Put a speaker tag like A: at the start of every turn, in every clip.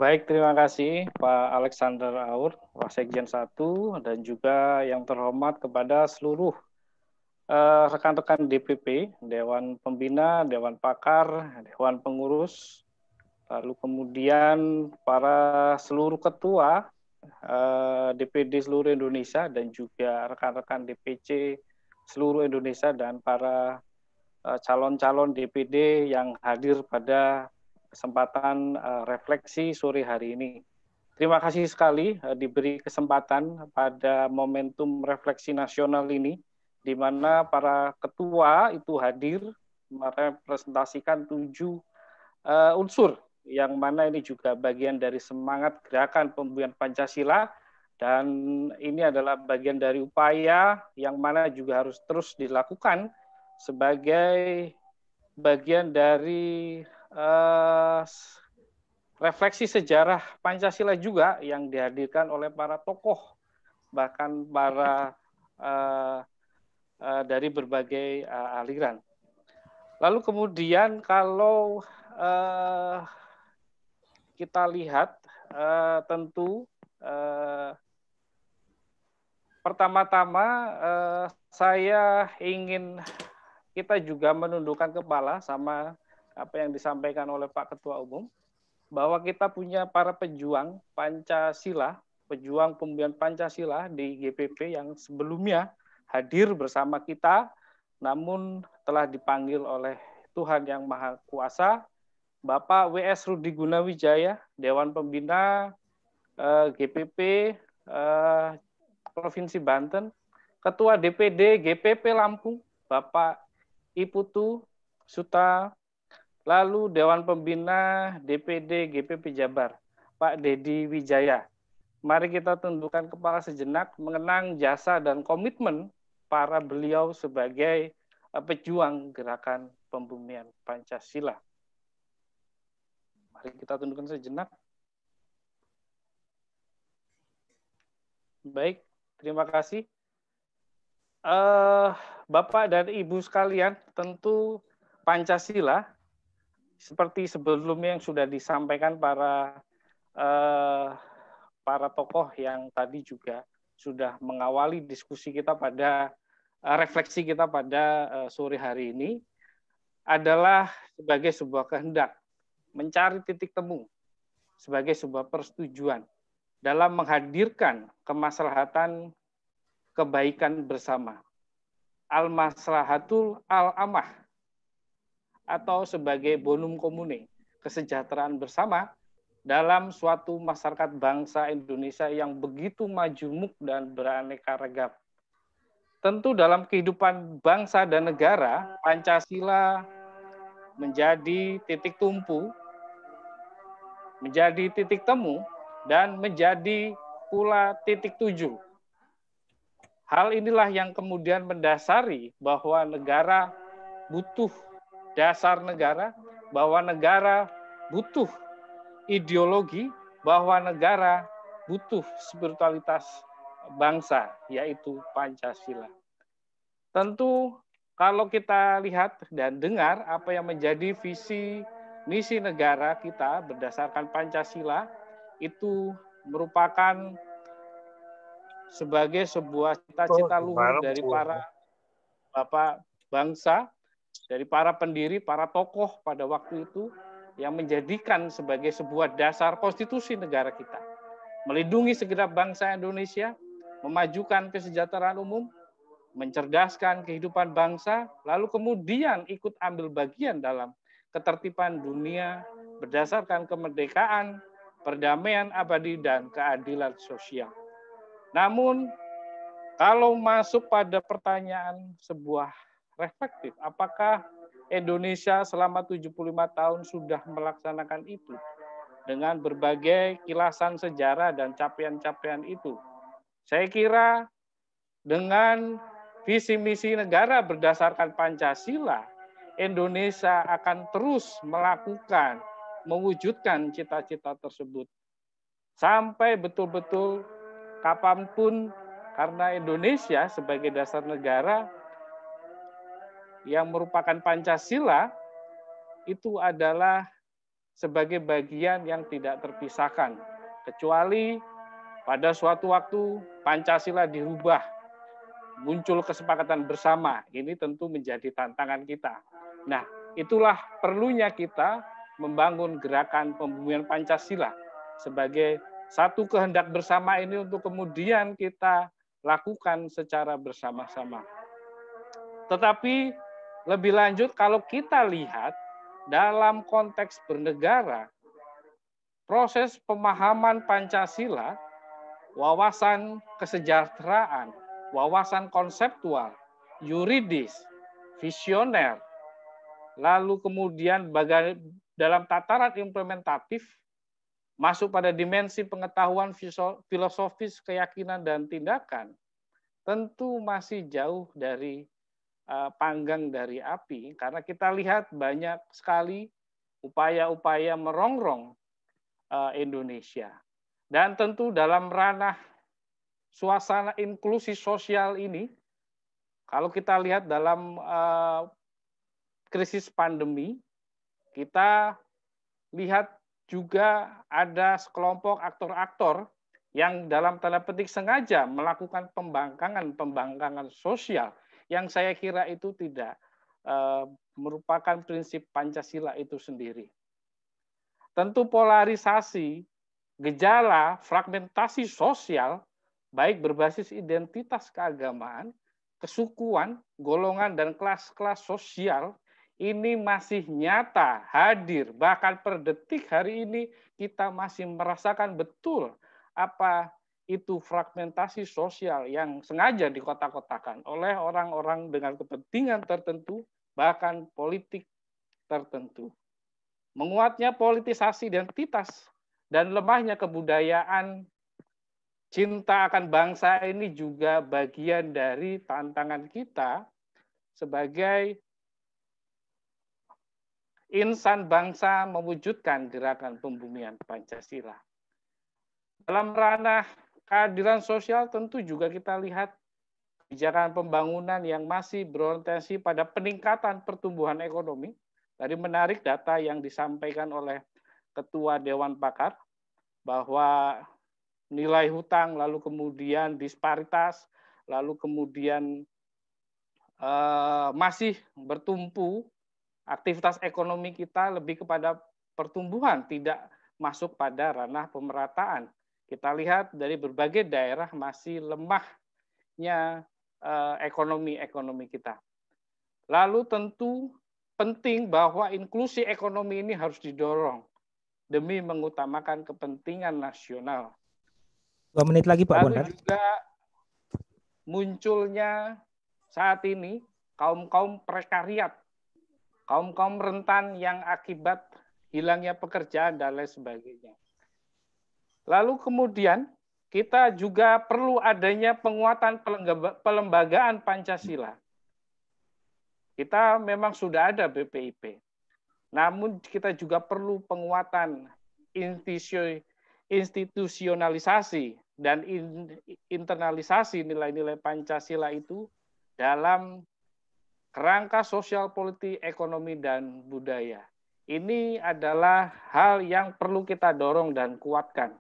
A: Baik, terima kasih Pak Alexander Aur, Wasekjen 1, dan juga yang terhormat kepada seluruh rekan-rekan DPP, Dewan Pembina, Dewan Pakar, Dewan Pengurus, lalu kemudian para seluruh ketua DPD seluruh Indonesia dan juga rekan-rekan DPC seluruh Indonesia dan para calon-calon DPD yang hadir pada kesempatan refleksi sore hari ini. Terima kasih sekali diberi kesempatan pada momentum refleksi nasional ini, di mana para ketua itu hadir merepresentasikan 7 unsur, yang mana ini juga bagian dari semangat gerakan pembumian Pancasila, dan ini adalah bagian dari upaya yang mana juga harus terus dilakukan sebagai bagian dari refleksi sejarah Pancasila juga yang dihadirkan oleh para tokoh, bahkan para dari berbagai aliran. Lalu kemudian kalau kita lihat tentu pertama-tama saya ingin kita juga menundukkan kepala sama apa yang disampaikan oleh Pak Ketua Umum, bahwa kita punya para pejuang Pancasila, pejuang pembumian Pancasila di GPP yang sebelumnya hadir bersama kita, namun telah dipanggil oleh Tuhan Yang Maha Kuasa, Bapak W.S. Rudi Gunawijaya, Dewan Pembina GPP Provinsi Banten, Ketua DPD GPP Lampung, Bapak Iputu Suta, lalu Dewan Pembina DPD GPP Jabar, Pak Dedi Wijaya. Mari kita tundukkan kepala sejenak mengenang jasa dan komitmen para beliau sebagai pejuang gerakan pembumian Pancasila. Mari kita tundukkan sejenak. Baik, terima kasih. Bapak dan Ibu sekalian, tentu Pancasila seperti sebelumnya yang sudah disampaikan para tokoh yang tadi juga sudah mengawali diskusi kita pada refleksi kita pada sore hari ini, adalah sebagai sebuah kehendak mencari titik temu sebagai sebuah persetujuan dalam menghadirkan kemaslahatan kebaikan bersama, al-maslahatul al-amah, atau sebagai bonum comune, kesejahteraan bersama dalam suatu masyarakat bangsa Indonesia yang begitu majemuk dan beraneka ragam. Tentu dalam kehidupan bangsa dan negara, Pancasila menjadi titik tumpu, menjadi titik temu, dan menjadi pula titik tuju. Hal inilah yang kemudian mendasari bahwa negara butuh dasar negara, bahwa negara butuh ideologi, bahwa negara butuh spiritualitas bangsa, yaitu Pancasila. Tentu kalau kita lihat dan dengar apa yang menjadi visi misi negara kita berdasarkan Pancasila, itu merupakan sebagai sebuah cita-cita luhur dari para bapak bangsa, dari para pendiri, para tokoh pada waktu itu, yang menjadikan sebagai sebuah dasar konstitusi negara kita. Melindungi segenap bangsa Indonesia, memajukan kesejahteraan umum, mencerdaskan kehidupan bangsa, lalu kemudian ikut ambil bagian dalam ketertiban dunia berdasarkan kemerdekaan, perdamaian abadi, dan keadilan sosial. Namun, kalau masuk pada pertanyaan sebuah reflektif, apakah Indonesia selama 75 tahun sudah melaksanakan itu dengan berbagai kilasan sejarah dan capaian-capaian itu? Saya kira dengan visi misi negara berdasarkan Pancasila, Indonesia akan terus melakukan, mewujudkan cita-cita tersebut sampai betul-betul kapanpun, karena Indonesia sebagai dasar negara yang merupakan Pancasila itu adalah sebagai bagian yang tidak terpisahkan, kecuali pada suatu waktu Pancasila dirubah, muncul kesepakatan bersama. Ini tentu menjadi tantangan kita. Nah, itulah perlunya kita membangun gerakan pembumian Pancasila sebagai satu kehendak bersama ini untuk kemudian kita lakukan secara bersama-sama. Tetapi lebih lanjut kalau kita lihat dalam konteks bernegara, proses pemahaman Pancasila, wawasan kesejahteraan, wawasan konseptual, yuridis, visioner, lalu kemudian dalam tataran implementatif, masuk pada dimensi pengetahuan filosofis, keyakinan, dan tindakan, tentu masih jauh dari panggang dari api, karena kita lihat banyak sekali upaya-upaya merongrong Indonesia. Dan tentu dalam ranah suasana inklusi sosial ini, kalau kita lihat dalam krisis pandemi, kita lihat juga ada sekelompok aktor-aktor yang dalam tanda petik sengaja melakukan pembangkangan sosial yang saya kira itu tidak merupakan prinsip Pancasila itu sendiri. Tentu polarisasi, gejala, fragmentasi sosial, baik berbasis identitas keagamaan, kesukuan, golongan, dan kelas-kelas sosial, ini masih nyata, hadir, bahkan per detik hari ini kita masih merasakan betul apa itu fragmentasi sosial yang sengaja dikotak-kotakan oleh orang-orang dengan kepentingan tertentu, bahkan politik tertentu. Menguatnya politisasi identitas dan lemahnya kebudayaan cinta akan bangsa ini juga bagian dari tantangan kita sebagai insan bangsa mewujudkan gerakan pembumian Pancasila. Dalam ranah keadilan sosial tentu juga kita lihat kebijakan pembangunan yang masih berorientasi pada peningkatan pertumbuhan ekonomi. Tadi menarik data yang disampaikan oleh Ketua Dewan Pakar bahwa nilai hutang, lalu kemudian disparitas, lalu kemudian masih bertumpu, aktivitas ekonomi kita lebih kepada pertumbuhan, tidak masuk pada ranah pemerataan. Kita lihat dari berbagai daerah masih lemahnya ekonomi kita. Lalu tentu penting bahwa inklusi ekonomi ini harus didorong demi mengutamakan kepentingan nasional.
B: 2 menit lagi Pak Bondan.
A: Lalu juga munculnya saat ini kaum-kaum prekariat, kaum-kaum rentan yang akibat hilangnya pekerjaan dan lain sebagainya. Lalu kemudian kita juga perlu adanya penguatan pelembagaan Pancasila. Kita memang sudah ada BPIP, namun kita juga perlu penguatan institusionalisasi dan internalisasi nilai-nilai Pancasila itu dalam kerangka sosial, politik, ekonomi, dan budaya. Ini adalah hal yang perlu kita dorong dan kuatkan.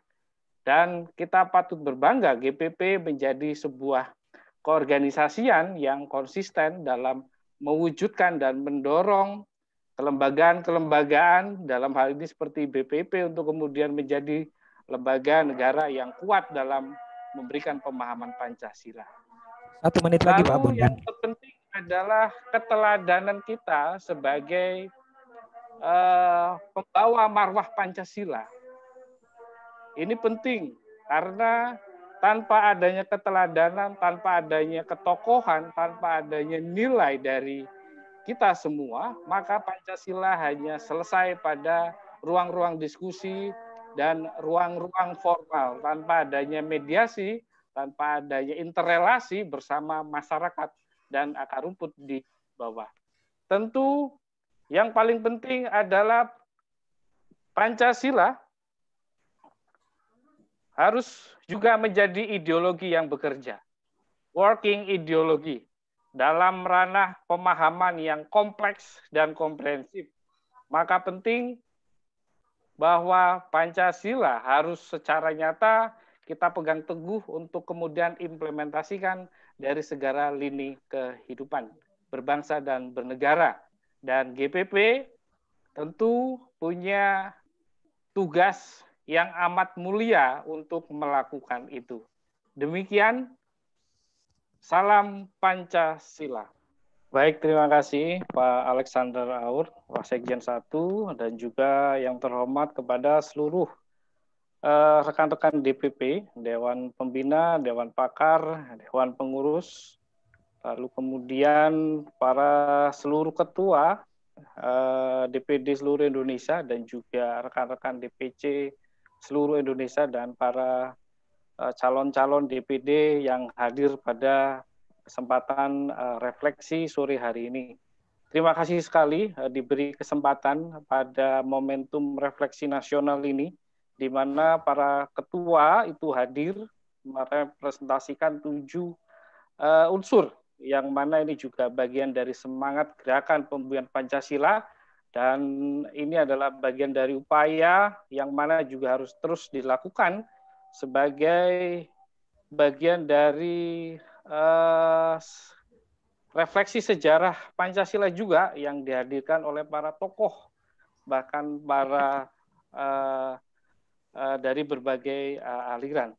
A: Dan kita patut berbangga GPP menjadi sebuah keorganisasian yang konsisten dalam mewujudkan dan mendorong kelembagaan dalam hal ini seperti BPIP untuk kemudian menjadi lembaga negara yang kuat dalam memberikan pemahaman Pancasila.
B: 1 menit lagi Pak Bondan.
A: Yang terpenting adalah keteladanan kita sebagai pembawa marwah Pancasila. Ini penting karena tanpa adanya keteladanan, tanpa adanya ketokohan, tanpa adanya nilai dari kita semua, maka Pancasila hanya selesai pada ruang-ruang diskusi dan ruang-ruang formal, tanpa adanya mediasi, tanpa adanya interrelasi bersama masyarakat dan akar rumput di bawah. Tentu yang paling penting adalah Pancasila harus juga menjadi ideologi yang bekerja, working ideologi, dalam ranah pemahaman yang kompleks dan komprehensif. Maka penting bahwa Pancasila harus secara nyata kita pegang teguh untuk kemudian implementasikan dari segala lini kehidupan berbangsa dan bernegara. Dan GPP tentu punya tugas yang amat mulia untuk melakukan itu. Demikian, salam Pancasila. Baik, terima kasih Pak Alexander Aur, Wasekjen 1, dan juga yang terhormat kepada seluruh rekan-rekan DPP, Dewan Pembina, Dewan Pakar, Dewan Pengurus, lalu kemudian para seluruh ketua DPD seluruh Indonesia dan juga rekan-rekan DPC seluruh Indonesia dan para calon-calon DPD yang hadir pada kesempatan refleksi sore hari ini. Terima kasih sekali diberi kesempatan pada momentum refleksi nasional ini, di mana para ketua itu hadir merepresentasikan 7 unsur, yang mana ini juga bagian dari semangat gerakan pembumian Pancasila, dan ini adalah bagian dari upaya yang mana juga harus terus dilakukan sebagai bagian dari refleksi sejarah Pancasila juga yang dihadirkan oleh para tokoh, bahkan para dari berbagai aliran.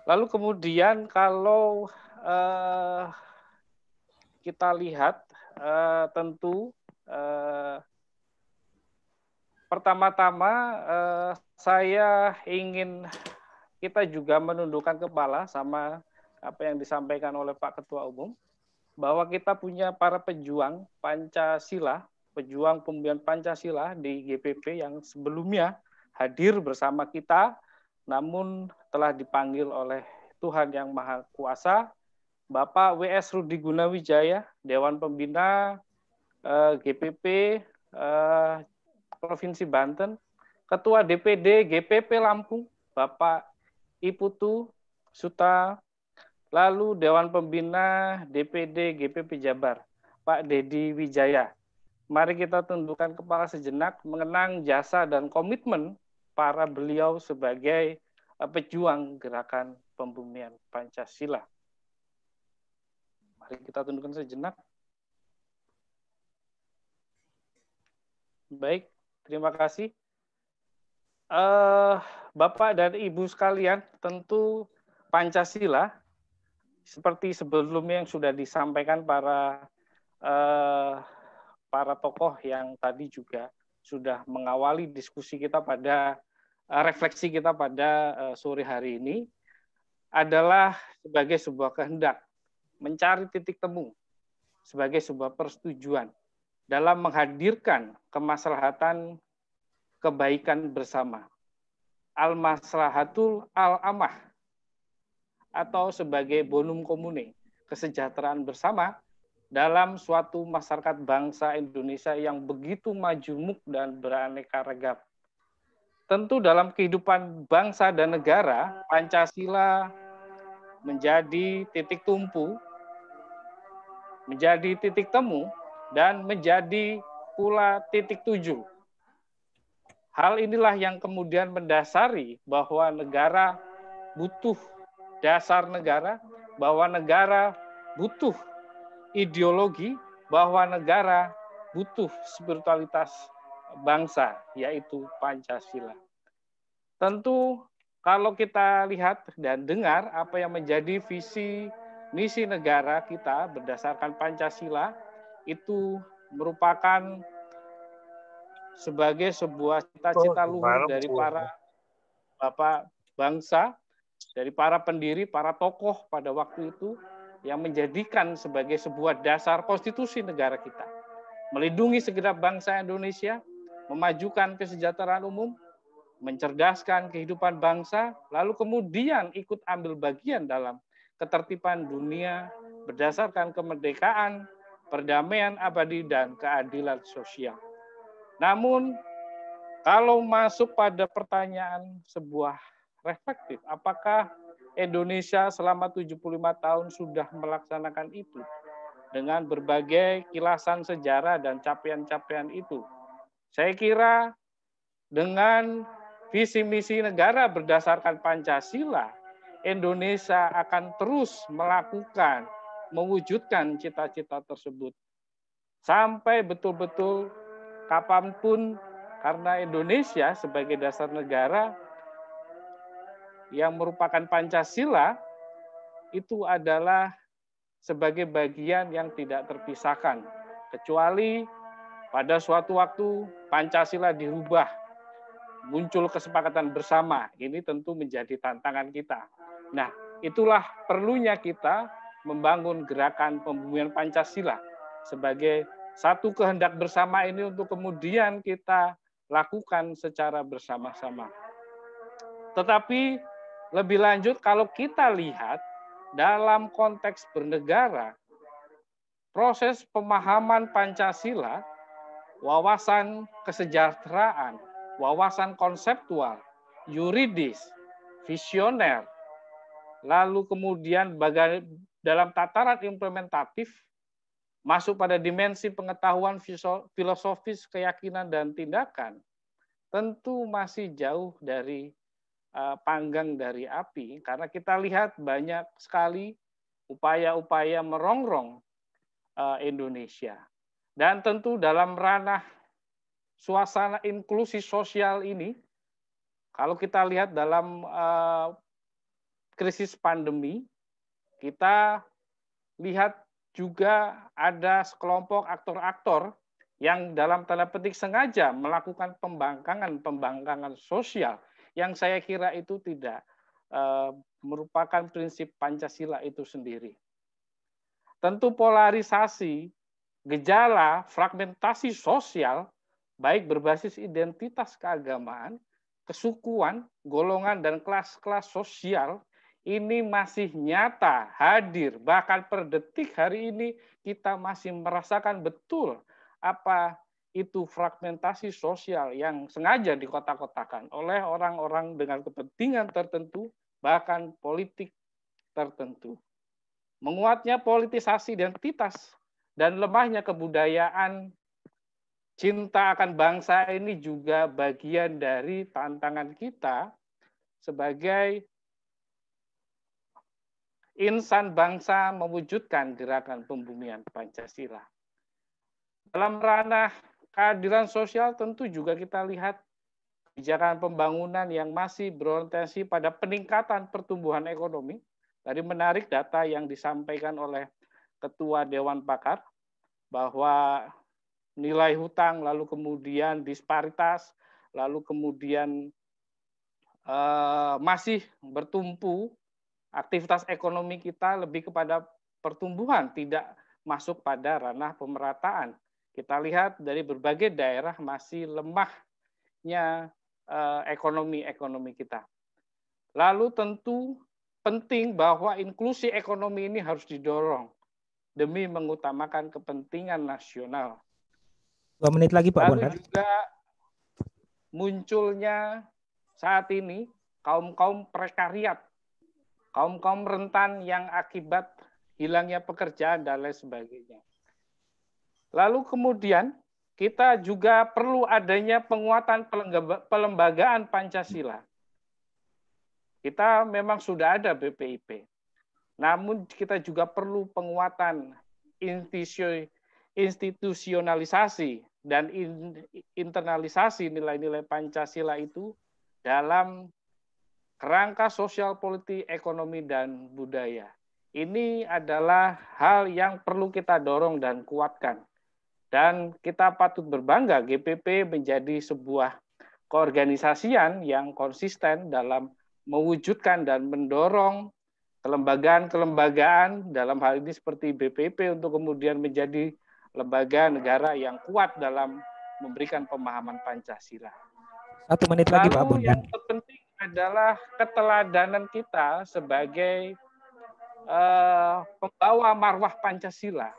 A: Lalu kemudian kalau kita lihat tentu pertama-tama saya ingin kita juga menundukkan kepala sama apa yang disampaikan oleh Pak Ketua Umum, bahwa kita punya para pejuang Pancasila, pejuang pembumian Pancasila di GPP yang sebelumnya hadir bersama kita, namun telah dipanggil oleh Tuhan Yang Maha Kuasa, Bapak W.S. Rudi Gunawijaya, Dewan Pembina GPP Provinsi Banten, Ketua DPD GPP Lampung, Bapak Iputu Suta, lalu Dewan Pembina DPD GPP Jabar, Pak Dedi Wijaya. Mari kita tundukkan kepala sejenak mengenang jasa dan komitmen para beliau sebagai pejuang gerakan pembumian Pancasila. Mari kita tundukkan sejenak. Baik, terima kasih. Bapak dan Ibu sekalian, tentu Pancasila seperti sebelumnya yang sudah disampaikan para tokoh yang tadi juga sudah mengawali diskusi kita pada refleksi kita pada sore hari ini, adalah sebagai sebuah kehendak mencari titik temu sebagai sebuah persetujuan dalam menghadirkan kemaslahatan kebaikan bersama, al-maslahatul al-amah, atau sebagai bonum comune, kesejahteraan bersama dalam suatu masyarakat bangsa Indonesia yang begitu majemuk dan beraneka ragam. Tentu dalam kehidupan bangsa dan negara, Pancasila menjadi titik tumpu, menjadi titik temu, dan menjadi pula titik tuju. Hal inilah yang kemudian mendasari bahwa negara butuh dasar negara, bahwa negara butuh ideologi, bahwa negara butuh spiritualitas bangsa, yaitu Pancasila. Tentu kalau kita lihat dan dengar apa yang menjadi visi misi negara kita berdasarkan Pancasila, itu merupakan sebagai sebuah cita-cita luhur dari para bapak bangsa, dari para pendiri, para tokoh pada waktu itu, yang menjadikan sebagai sebuah dasar konstitusi negara kita. Melindungi segenap bangsa Indonesia, memajukan kesejahteraan umum, mencerdaskan kehidupan bangsa, lalu kemudian ikut ambil bagian dalam ketertiban dunia berdasarkan kemerdekaan, perdamaian abadi, dan keadilan sosial. Namun, kalau masuk pada pertanyaan sebuah reflektif, apakah Indonesia selama 75 tahun sudah melaksanakan itu dengan berbagai kilasan sejarah dan capaian-capaian itu? Saya kira dengan visi misi negara berdasarkan Pancasila, Indonesia akan terus melakukan, mewujudkan cita-cita tersebut. Sampai betul-betul kapanpun, karena Indonesia sebagai dasar negara yang merupakan Pancasila, itu adalah sebagai bagian yang tidak terpisahkan. Kecuali pada suatu waktu Pancasila dirubah, muncul kesepakatan bersama. Ini tentu menjadi tantangan kita. Nah, itulah perlunya kita membangun gerakan pembumian Pancasila sebagai satu kehendak bersama ini untuk kemudian kita lakukan secara bersama-sama. Tetapi lebih lanjut kalau kita lihat dalam konteks bernegara, proses pemahaman Pancasila, wawasan kesejahteraan, wawasan konseptual, yuridis, visioner, lalu kemudian dalam tataran implementatif, masuk pada dimensi pengetahuan filosofis, keyakinan, dan tindakan, tentu masih jauh dari panggang dari api, karena kita lihat banyak sekali upaya-upaya merongrong Indonesia. Dan tentu dalam ranah suasana inklusi sosial ini, kalau kita lihat dalam krisis pandemi, kita lihat juga ada sekelompok aktor-aktor yang dalam tanda petik sengaja melakukan pembangkangan sosial yang saya kira itu tidak merupakan prinsip Pancasila itu sendiri. Tentu polarisasi, gejala, fragmentasi sosial, baik berbasis identitas keagamaan, kesukuan, golongan, dan kelas-kelas sosial, ini masih nyata, hadir, bahkan per detik hari ini kita masih merasakan betul apa itu fragmentasi sosial yang sengaja dikotak-kotakan oleh orang-orang dengan kepentingan tertentu, bahkan politik tertentu. Menguatnya politisasi identitas dan lemahnya kebudayaan cinta akan bangsa ini juga bagian dari tantangan kita sebagai insan bangsa mewujudkan gerakan pembumian Pancasila. Dalam ranah keadilan sosial tentu juga kita lihat kebijakan pembangunan yang masih berorientasi pada peningkatan pertumbuhan ekonomi. Tadi menarik data yang disampaikan oleh Ketua Dewan Pakar bahwa nilai hutang, lalu kemudian disparitas, lalu kemudian masih bertumpu. Aktivitas ekonomi kita lebih kepada pertumbuhan, tidak masuk pada ranah pemerataan. Kita lihat dari berbagai daerah masih lemahnya ekonomi kita. Lalu tentu penting bahwa inklusi ekonomi ini harus didorong demi mengutamakan kepentingan nasional.
B: 2 menit lagi Pak Bondan.
A: Lalu juga munculnya saat ini kaum-kaum prekariat, kaum-kaum rentan yang akibat hilangnya pekerjaan dan lain sebagainya. Lalu kemudian kita juga perlu adanya penguatan pelembagaan Pancasila. Kita memang sudah ada BPIP, namun kita juga perlu penguatan institusionalisasi dan internalisasi nilai-nilai Pancasila itu dalam kerangka sosial, politik, ekonomi, dan budaya. Ini adalah hal yang perlu kita dorong dan kuatkan. Dan kita patut berbangga GPP menjadi sebuah keorganisasian yang konsisten dalam mewujudkan dan mendorong kelembagaan-kelembagaan dalam hal ini seperti BPIP untuk kemudian menjadi lembaga negara yang kuat dalam memberikan pemahaman Pancasila.
B: 1 menit lagi Pak
A: Lalu
B: Bondan.
A: yang terpenting adalah keteladanan kita sebagai pembawa marwah Pancasila.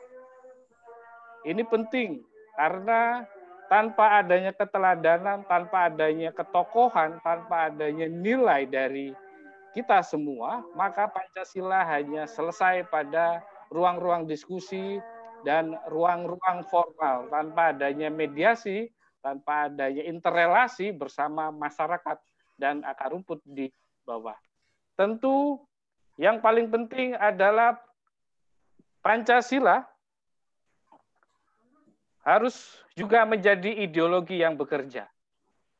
A: Ini penting karena tanpa adanya keteladanan, tanpa adanya ketokohan, tanpa adanya nilai dari kita semua, maka Pancasila hanya selesai pada ruang-ruang diskusi dan ruang-ruang formal. Tanpa adanya mediasi, tanpa adanya interrelasi bersama masyarakat dan akar rumput di bawah. Tentu yang paling penting adalah Pancasila harus juga menjadi ideologi yang bekerja,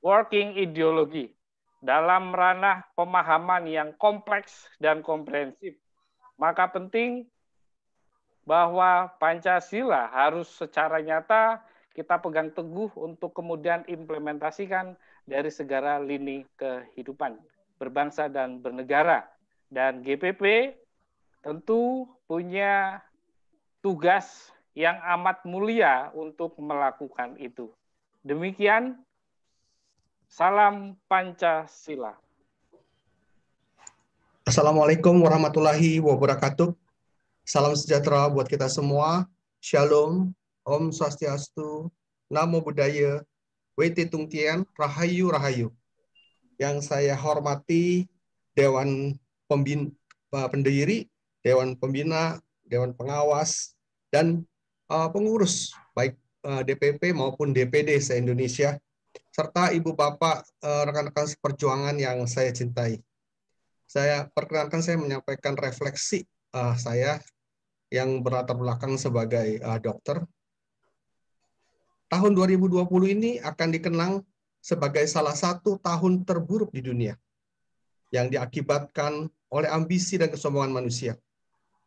A: working ideologi, dalam ranah pemahaman yang kompleks dan komprehensif. Maka penting bahwa Pancasila harus secara nyata kita pegang teguh untuk kemudian implementasikan dari segala lini kehidupan berbangsa dan bernegara. Dan GPP tentu punya tugas yang amat mulia untuk melakukan itu. Demikian, salam Pancasila.
C: Assalamualaikum warahmatullahi wabarakatuh. Salam sejahtera buat kita semua. Shalom, Om Swastiastu, Namo Buddhaya, Weti Tung Tien, Rahayu Rahayu. Yang saya hormati Dewan Pendiri, Dewan Pembina, Dewan Pengawas, dan pengurus baik DPP maupun DPD se-Indonesia, serta ibu bapak rekan-rekan seperjuangan yang saya cintai. Saya perkenankan saya menyampaikan refleksi saya yang berlatar belakang sebagai dokter. Tahun 2020 ini akan dikenang sebagai salah satu tahun terburuk di dunia yang diakibatkan oleh ambisi dan kesombongan manusia.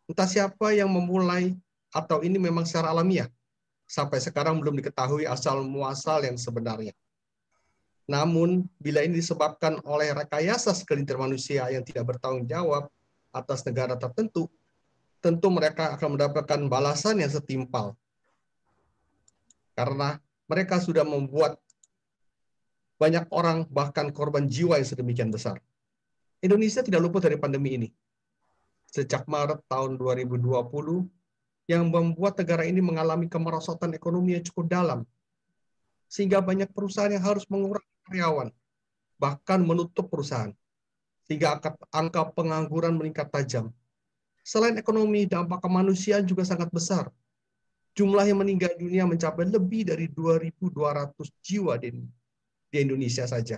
C: Entah siapa yang memulai atau ini memang secara alamiah. Sampai sekarang belum diketahui asal-muasal yang sebenarnya. Namun, bila ini disebabkan oleh rekayasa segelintir manusia yang tidak bertanggung jawab atas negara tertentu, tentu mereka akan mendapatkan balasan yang setimpal. Karena mereka sudah membuat banyak orang bahkan korban jiwa yang sedemikian besar. Indonesia tidak luput dari pandemi ini. Sejak Maret tahun 2020, yang membuat negara ini mengalami kemerosotan ekonomi yang cukup dalam. Sehingga banyak perusahaan yang harus mengurangi karyawan, bahkan menutup perusahaan. Sehingga angka pengangguran meningkat tajam. Selain ekonomi, dampak kemanusiaan juga sangat besar. Jumlah yang meninggal dunia mencapai lebih dari 2.200 jiwa di Indonesia saja.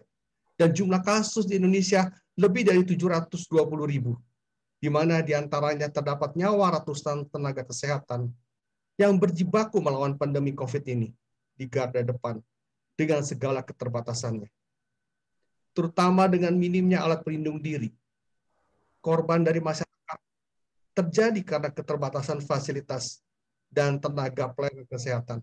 C: Dan jumlah kasus di Indonesia lebih dari 720.000. Di mana diantaranya terdapat nyawa ratusan tenaga kesehatan yang berjibaku melawan pandemi COVID ini di garda depan dengan segala keterbatasannya. Terutama dengan minimnya alat pelindung diri. Korban dari masyarakat terjadi karena keterbatasan fasilitas dan tenaga pelayanan kesehatan.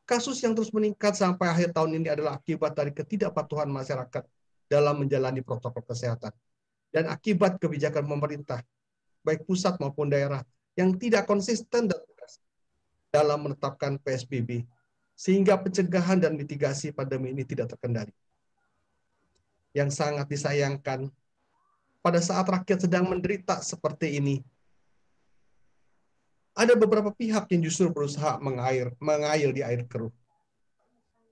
C: Kasus yang terus meningkat sampai akhir tahun ini adalah akibat dari ketidakpatuhan masyarakat dalam menjalani protokol kesehatan. Dan akibat kebijakan pemerintah, baik pusat maupun daerah, yang tidak konsisten dan tegas dalam menetapkan PSBB, sehingga pencegahan dan mitigasi pandemi ini tidak terkendali. Yang sangat disayangkan, pada saat rakyat sedang menderita seperti ini, ada beberapa pihak yang justru berusaha mengail di air keruh.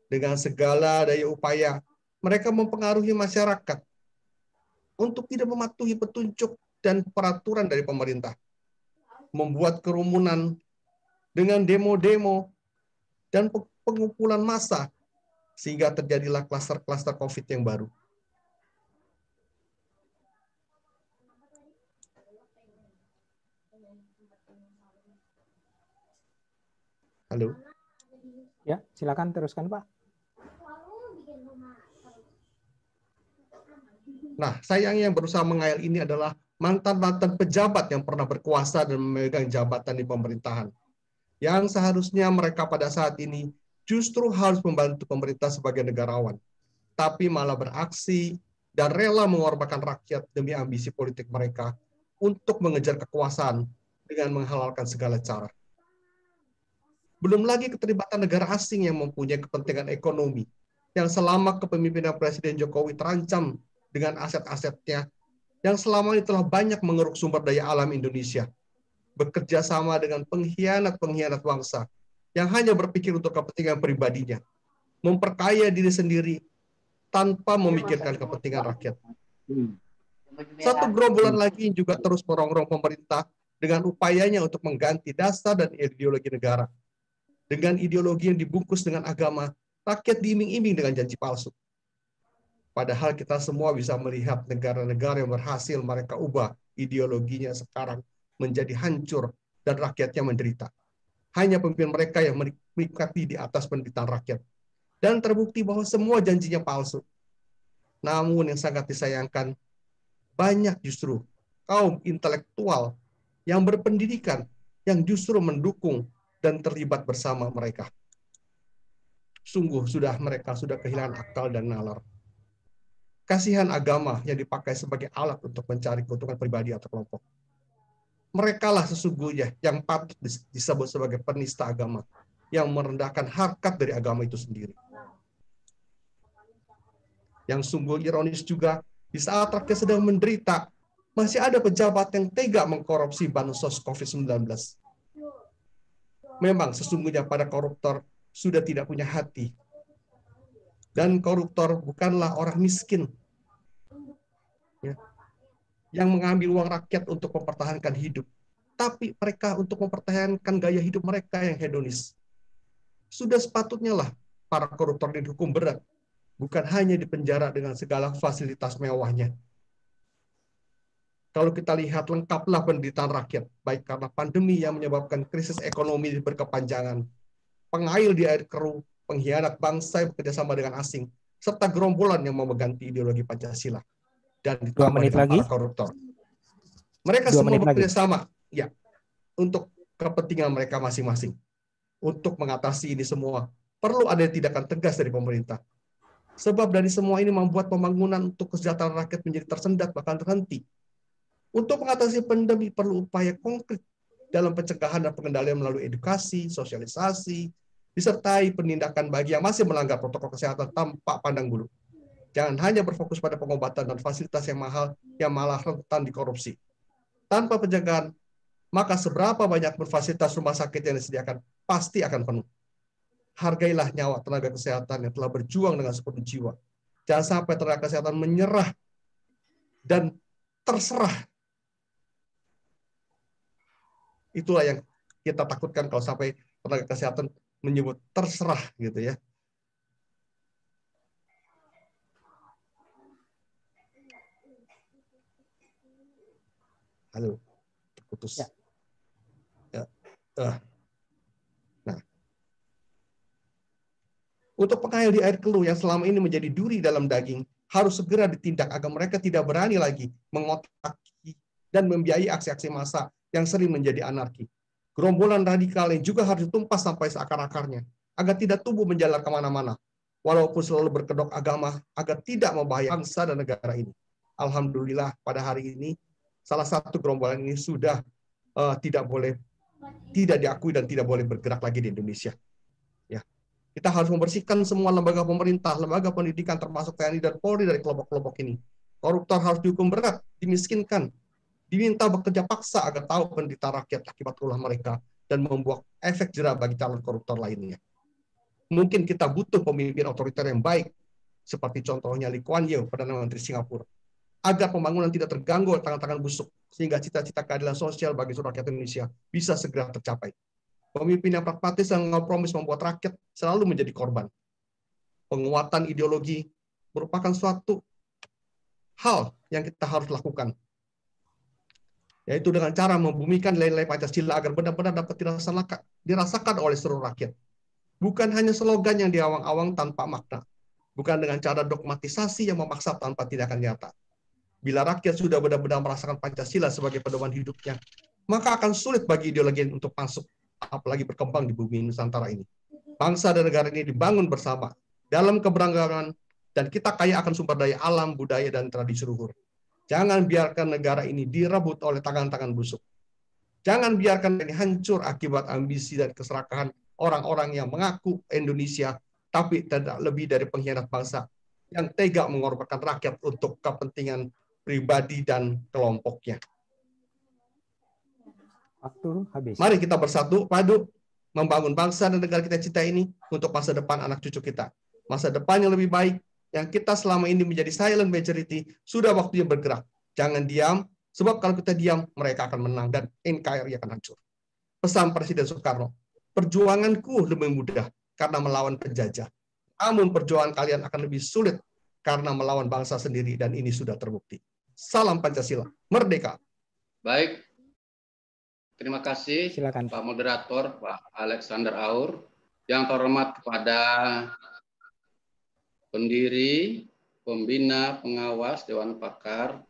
C: Dengan segala daya upaya, mereka mempengaruhi masyarakat untuk tidak mematuhi petunjuk dan peraturan dari pemerintah. Membuat kerumunan dengan demo-demo dan pengumpulan massa, sehingga terjadilah klaster-klaster COVID yang baru. Halo?
B: Ya, silakan teruskan, Pak.
C: Nah, sayangnya yang berusaha mengail ini adalah mantan-mantan pejabat yang pernah berkuasa dan memegang jabatan di pemerintahan. Yang seharusnya mereka pada saat ini justru harus membantu pemerintah sebagai negarawan, tapi malah beraksi dan rela mengorbankan rakyat demi ambisi politik mereka untuk mengejar kekuasaan dengan menghalalkan segala cara. Belum lagi keterlibatan negara asing yang mempunyai kepentingan ekonomi, yang selama kepemimpinan Presiden Jokowi terancam dengan aset-asetnya yang selama ini telah banyak mengeruk sumber daya alam Indonesia, bekerja sama dengan pengkhianat-pengkhianat bangsa yang hanya berpikir untuk kepentingan pribadinya, memperkaya diri sendiri tanpa memikirkan kepentingan rakyat. Satu gerombolan lagi juga terus merongrong pemerintah dengan upayanya untuk mengganti dasar dan ideologi negara, dengan ideologi yang dibungkus dengan agama Rakyat diiming-iming dengan janji palsu. Padahal kita semua bisa melihat negara-negara yang berhasil mereka ubah ideologinya sekarang menjadi hancur dan rakyatnya menderita. Hanya pemimpin mereka yang menikmati di atas penderitaan rakyat. Dan terbukti bahwa semua janjinya palsu. Namun yang sangat disayangkan, banyak justru kaum intelektual yang berpendidikan yang justru mendukung dan terlibat bersama mereka. Sungguh mereka sudah kehilangan akal dan nalar. Kasihan agama yang dipakai sebagai alat untuk mencari keuntungan pribadi atau kelompok. Merekalah sesungguhnya yang patut disebut sebagai penista agama, yang merendahkan harkat dari agama itu sendiri. Yang sungguh ironis juga, di saat rakyat sedang menderita, masih ada pejabat yang tega mengkorupsi bansos COVID-19. Memang sesungguhnya pada koruptor sudah tidak punya hati. Dan koruptor bukanlah orang miskin, ya, yang mengambil uang rakyat untuk mempertahankan hidup. Tapi mereka untuk mempertahankan gaya hidup mereka yang hedonis. Sudah sepatutnya lah para koruptor dihukum berat, bukan hanya dipenjara dengan segala fasilitas mewahnya. Kalau kita lihat lengkaplah penderitaan rakyat, baik karena pandemi yang menyebabkan krisis ekonomi berkepanjangan, pengail di air keruh, pengkhianat bangsa yang bekerjasama dengan asing, serta gerombolan yang mau mengganti ideologi Pancasila. Dan ditambah dengan para koruptor. Mereka semua bekerjasama ya, untuk kepentingan mereka masing-masing. Untuk mengatasi ini semua, perlu ada tindakan tegas dari pemerintah. Sebab dari semua ini membuat pembangunan untuk kesejahteraan rakyat menjadi tersendat bahkan terhenti. Untuk mengatasi pandemi perlu upaya konkret dalam pencegahan dan pengendalian melalui edukasi, sosialisasi, disertai penindakan bagi yang masih melanggar protokol kesehatan tanpa pandang bulu. Jangan hanya berfokus pada pengobatan dan fasilitas yang mahal yang malah rentan dikorupsi. Tanpa pencegahan, maka seberapa banyak fasilitas rumah sakit yang disediakan pasti akan penuh. Hargailah nyawa tenaga kesehatan yang telah berjuang dengan sepenuh jiwa. Jangan sampai tenaga kesehatan menyerah dan terserah. Itulah yang kita takutkan kalau sampai tenaga kesehatan menyebut terserah gitu ya. Halo, terputus. Ya. Nah, untuk pengail di air keruh yang selama ini menjadi duri dalam daging, harus segera ditindak agar mereka tidak berani lagi mengotaki dan membiayai aksi-aksi massa yang sering menjadi anarki. Gerombolan radikal yang juga harus ditumpas sampai seakar-akarnya, agar tidak tumbuh menjalar kemana-mana, walaupun selalu berkedok agama, agar tidak membahayakan bangsa dan negara ini. Alhamdulillah pada hari ini, salah satu gerombolan ini sudah tidak diakui dan tidak boleh bergerak lagi di Indonesia. Ya, kita harus membersihkan semua lembaga pemerintah, lembaga pendidikan, termasuk TNI dan Polri dari kelompok-kelompok ini. Koruptor harus dihukum berat, dimiskinkan, diminta bekerja paksa agar tahu penderitaan rakyat akibat ulah mereka dan membuat efek jerah bagi calon koruptor lainnya. Mungkin kita butuh pemimpin otoriter yang baik, seperti contohnya Lee Kuan Yew, Perdana Menteri Singapura, agar pembangunan tidak terganggu oleh tangan-tangan busuk, sehingga cita-cita keadilan sosial bagi seluruh rakyat Indonesia bisa segera tercapai. Pemimpin yang pragmatis dan kompromis membuat rakyat selalu menjadi korban. Penguatan ideologi merupakan suatu hal yang kita harus lakukan, yaitu dengan cara membumikan nilai-nilai Pancasila agar benar-benar dapat dirasakan oleh seluruh rakyat. Bukan hanya slogan yang diawang-awang tanpa makna. Bukan dengan cara dogmatisasi yang memaksa tanpa tindakan nyata. Bila rakyat sudah benar-benar merasakan Pancasila sebagai pedoman hidupnya, maka akan sulit bagi ideologi untuk masuk, apalagi berkembang di bumi Nusantara ini. Bangsa dan negara ini dibangun bersama, dalam keberagaman, dan kita kaya akan sumber daya alam, budaya, dan tradisi luhur. Jangan biarkan negara ini direbut oleh tangan-tangan busuk. Jangan biarkan ini hancur akibat ambisi dan keserakahan orang-orang yang mengaku Indonesia, tapi tidak lebih dari pengkhianat bangsa yang tega mengorbankan rakyat untuk kepentingan pribadi dan kelompoknya.
B: Waktu habis.
C: Mari kita bersatu padu membangun bangsa dan negara kita cinta ini untuk masa depan anak cucu kita. Masa depan yang lebih baik, yang kita selama ini menjadi silent majority, sudah waktunya bergerak. Jangan diam, sebab kalau kita diam, mereka akan menang dan NKRI akan hancur. Pesan Presiden Soekarno, perjuanganku lebih mudah karena melawan penjajah. namun perjuangan kalian akan lebih sulit karena melawan bangsa sendiri, dan ini sudah terbukti. Salam Pancasila, merdeka.
D: Baik, terima kasih.
B: Silakan.
D: Pak Moderator, Pak Alexander Aur. Yang terhormat kepada pendiri, pembina, pengawas Dewan Pakar,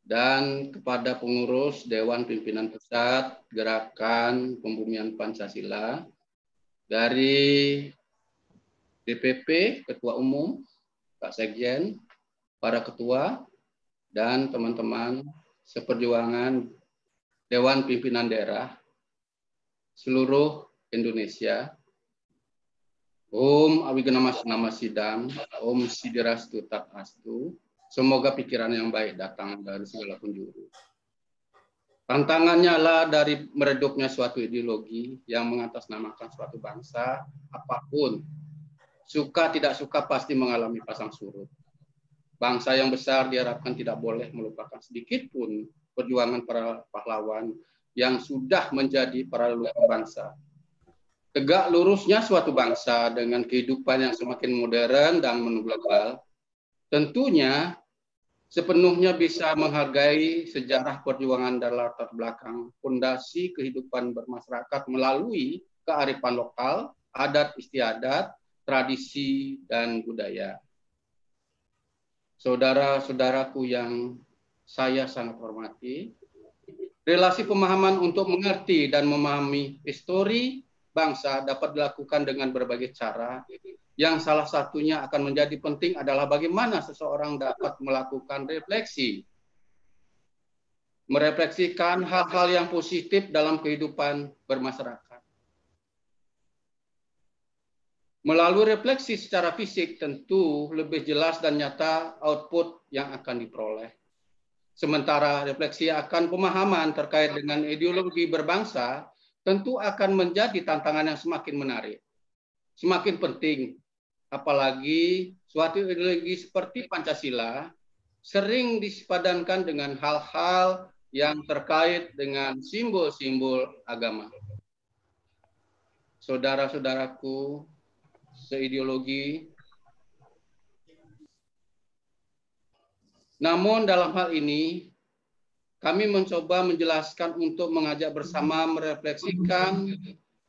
D: dan kepada pengurus Dewan Pimpinan Pusat Gerakan Pembumian Pancasila, dari DPP, Ketua Umum, Pak Sekjen, para ketua, dan teman-teman seperjuangan Dewan Pimpinan Daerah seluruh Indonesia. Om Awigenama Nama Sidam, Om Sidirastu Tatastu. Semoga pikiran yang baik datang dari segala penjuru. Tantangannya lah dari meredupnya suatu ideologi yang mengatasnamakan suatu bangsa, apapun. Suka tidak suka pasti mengalami pasang surut. Bangsa yang besar diharapkan tidak boleh melupakan sedikit pun perjuangan para pahlawan yang sudah menjadi para leluhur bangsa. Tegak lurusnya suatu bangsa dengan kehidupan yang semakin modern dan global, tentunya sepenuhnya bisa menghargai sejarah perjuangan dan latar belakang fondasi kehidupan bermasyarakat melalui kearifan lokal, adat istiadat, tradisi, dan budaya. Saudara-saudaraku yang saya sangat hormati, relasi pemahaman untuk mengerti dan memahami histori bangsa dapat dilakukan dengan berbagai cara, yang salah satunya akan menjadi penting adalah bagaimana seseorang dapat melakukan refleksi. Merefleksikan hal-hal yang positif dalam kehidupan bermasyarakat. Melalui refleksi secara fisik tentu lebih jelas dan nyata output yang akan diperoleh. Sementara refleksi akan pemahaman terkait dengan ideologi berbangsa tentu akan menjadi tantangan yang semakin menarik, semakin penting. Apalagi suatu ideologi seperti Pancasila sering disepadankan dengan hal-hal yang terkait dengan simbol-simbol agama. Saudara-saudaraku seideologi, namun dalam hal ini kami mencoba menjelaskan untuk mengajak bersama merefleksikan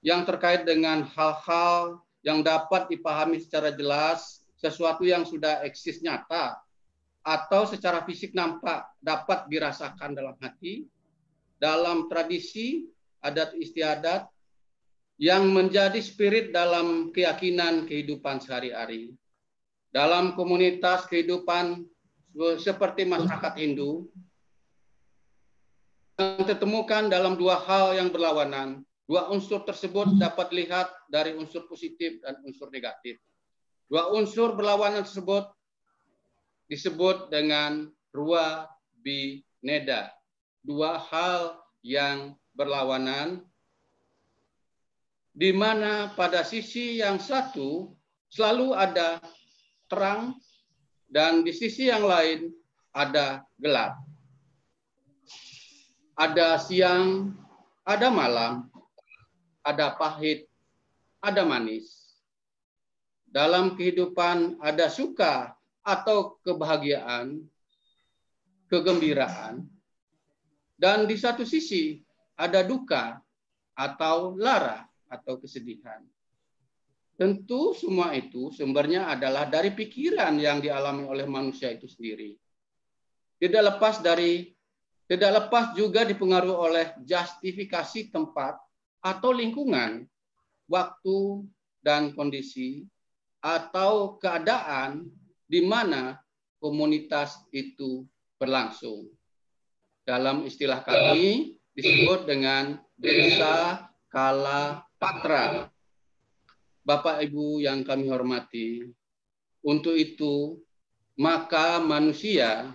D: yang terkait dengan hal-hal yang dapat dipahami secara jelas, sesuatu yang sudah eksis nyata, atau secara fisik nampak dapat dirasakan dalam hati, dalam tradisi, adat istiadat, yang menjadi spirit dalam keyakinan kehidupan sehari-hari. Dalam komunitas kehidupan seperti masyarakat Hindu, yang ditemukan dalam dua hal yang berlawanan. Dua unsur tersebut dapat dilihat dari unsur positif dan unsur negatif. Dua unsur berlawanan tersebut disebut dengan Rua Bineda. Dua hal yang berlawanan, di mana pada sisi yang satu selalu ada terang dan di sisi yang lain ada gelap. Ada siang, ada malam, ada pahit, ada manis. Dalam kehidupan ada suka atau kebahagiaan, kegembiraan, dan di satu sisi ada duka atau lara atau kesedihan. Tentu semua itu sumbernya adalah dari pikiran yang dialami oleh manusia itu sendiri. Tidak lepas juga dipengaruhi oleh justifikasi tempat atau lingkungan, waktu dan kondisi, atau keadaan di mana komunitas itu berlangsung. Dalam istilah kami disebut dengan desa kala patra. Bapak Ibu yang kami hormati, untuk itu maka manusia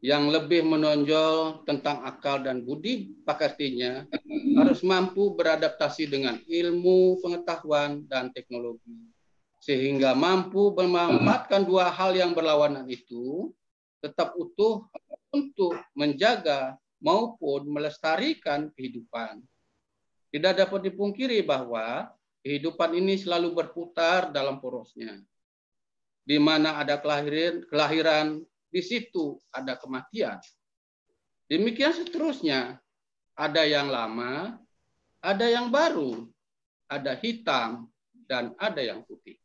D: yang lebih menonjol tentang akal dan budi pekertinya harus mampu beradaptasi dengan ilmu, pengetahuan, dan teknologi. Sehingga mampu memanfaatkan dua hal yang berlawanan itu tetap utuh untuk menjaga maupun melestarikan kehidupan. Tidak dapat dipungkiri bahwa kehidupan ini selalu berputar dalam porosnya. Di mana ada kelahiran, di situ ada kematian. Demikian seterusnya. Ada yang lama, ada yang baru, ada hitam, dan ada yang putih.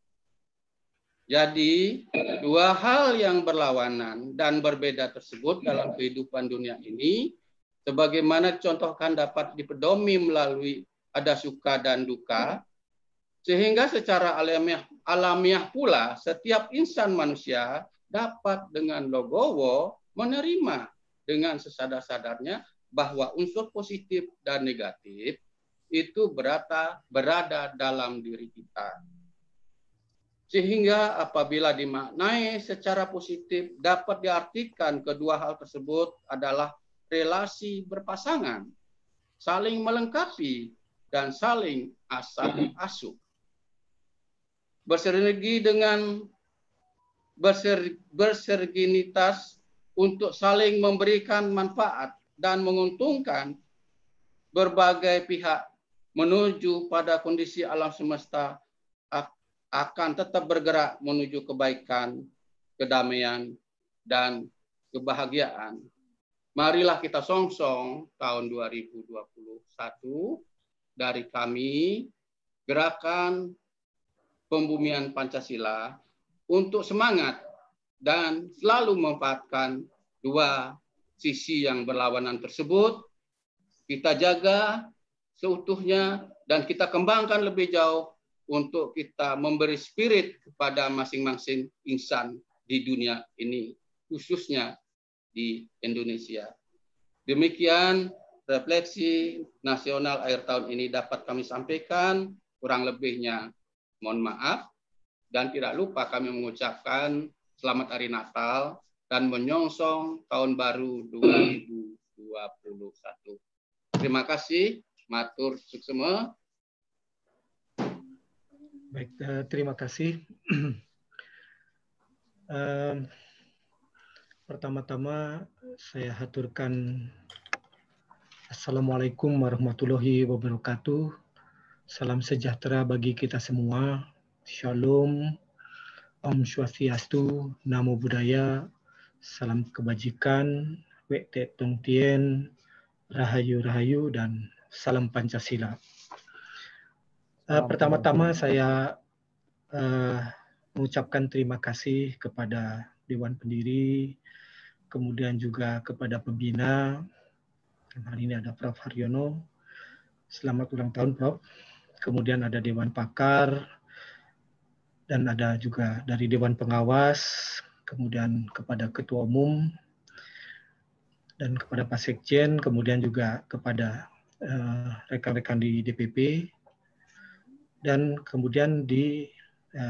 D: Jadi, dua hal yang berlawanan dan berbeda tersebut dalam kehidupan dunia ini, sebagaimana dicontohkan dapat dipedomi melalui ada suka dan duka, sehingga secara alamiah pula setiap insan manusia dapat dengan legowo menerima dengan sesadar-sadarnya bahwa unsur positif dan negatif itu berada dalam diri kita. Sehingga apabila dimaknai secara positif dapat diartikan kedua hal tersebut adalah relasi berpasangan, saling melengkapi, dan saling asah-asuh. Bersinergi dengan bersinergitas untuk saling memberikan manfaat dan menguntungkan berbagai pihak menuju pada kondisi alam semesta akan tetap bergerak menuju kebaikan, kedamaian, dan kebahagiaan. Marilah kita songsong tahun 2021 dari kami, Gerakan Pembumian Pancasila, untuk semangat dan selalu memanfaatkan dua sisi yang berlawanan tersebut. Kita jaga seutuhnya dan kita kembangkan lebih jauh untuk kita memberi spirit kepada masing-masing insan di dunia ini, khususnya di Indonesia. Demikian refleksi nasional akhir tahun ini dapat kami sampaikan, kurang lebihnya mohon maaf, dan tidak lupa kami mengucapkan selamat hari Natal dan menyongsong tahun baru 2021. Terima kasih, matur suksema.
B: Baik, terima kasih. Pertama-tama saya haturkan Assalamualaikum warahmatullahi wabarakatuh. Salam sejahtera bagi kita semua. Shalom, Om Swastiastu, Namo Buddhaya, salam kebajikan, Wek Tek Tong Tien, Rahayu Rahayu, dan salam Pancasila. Pertama-tama saya mengucapkan terima kasih kepada Dewan Pendiri, kemudian juga kepada pembina. Hari ini ada Prof. Haryono. Selamat ulang tahun, Prof. Kemudian ada Dewan Pakar, dan ada juga dari Dewan Pengawas, kemudian kepada Ketua Umum, dan kepada Pak Sekjen, kemudian juga kepada rekan-rekan di DPP, dan kemudian di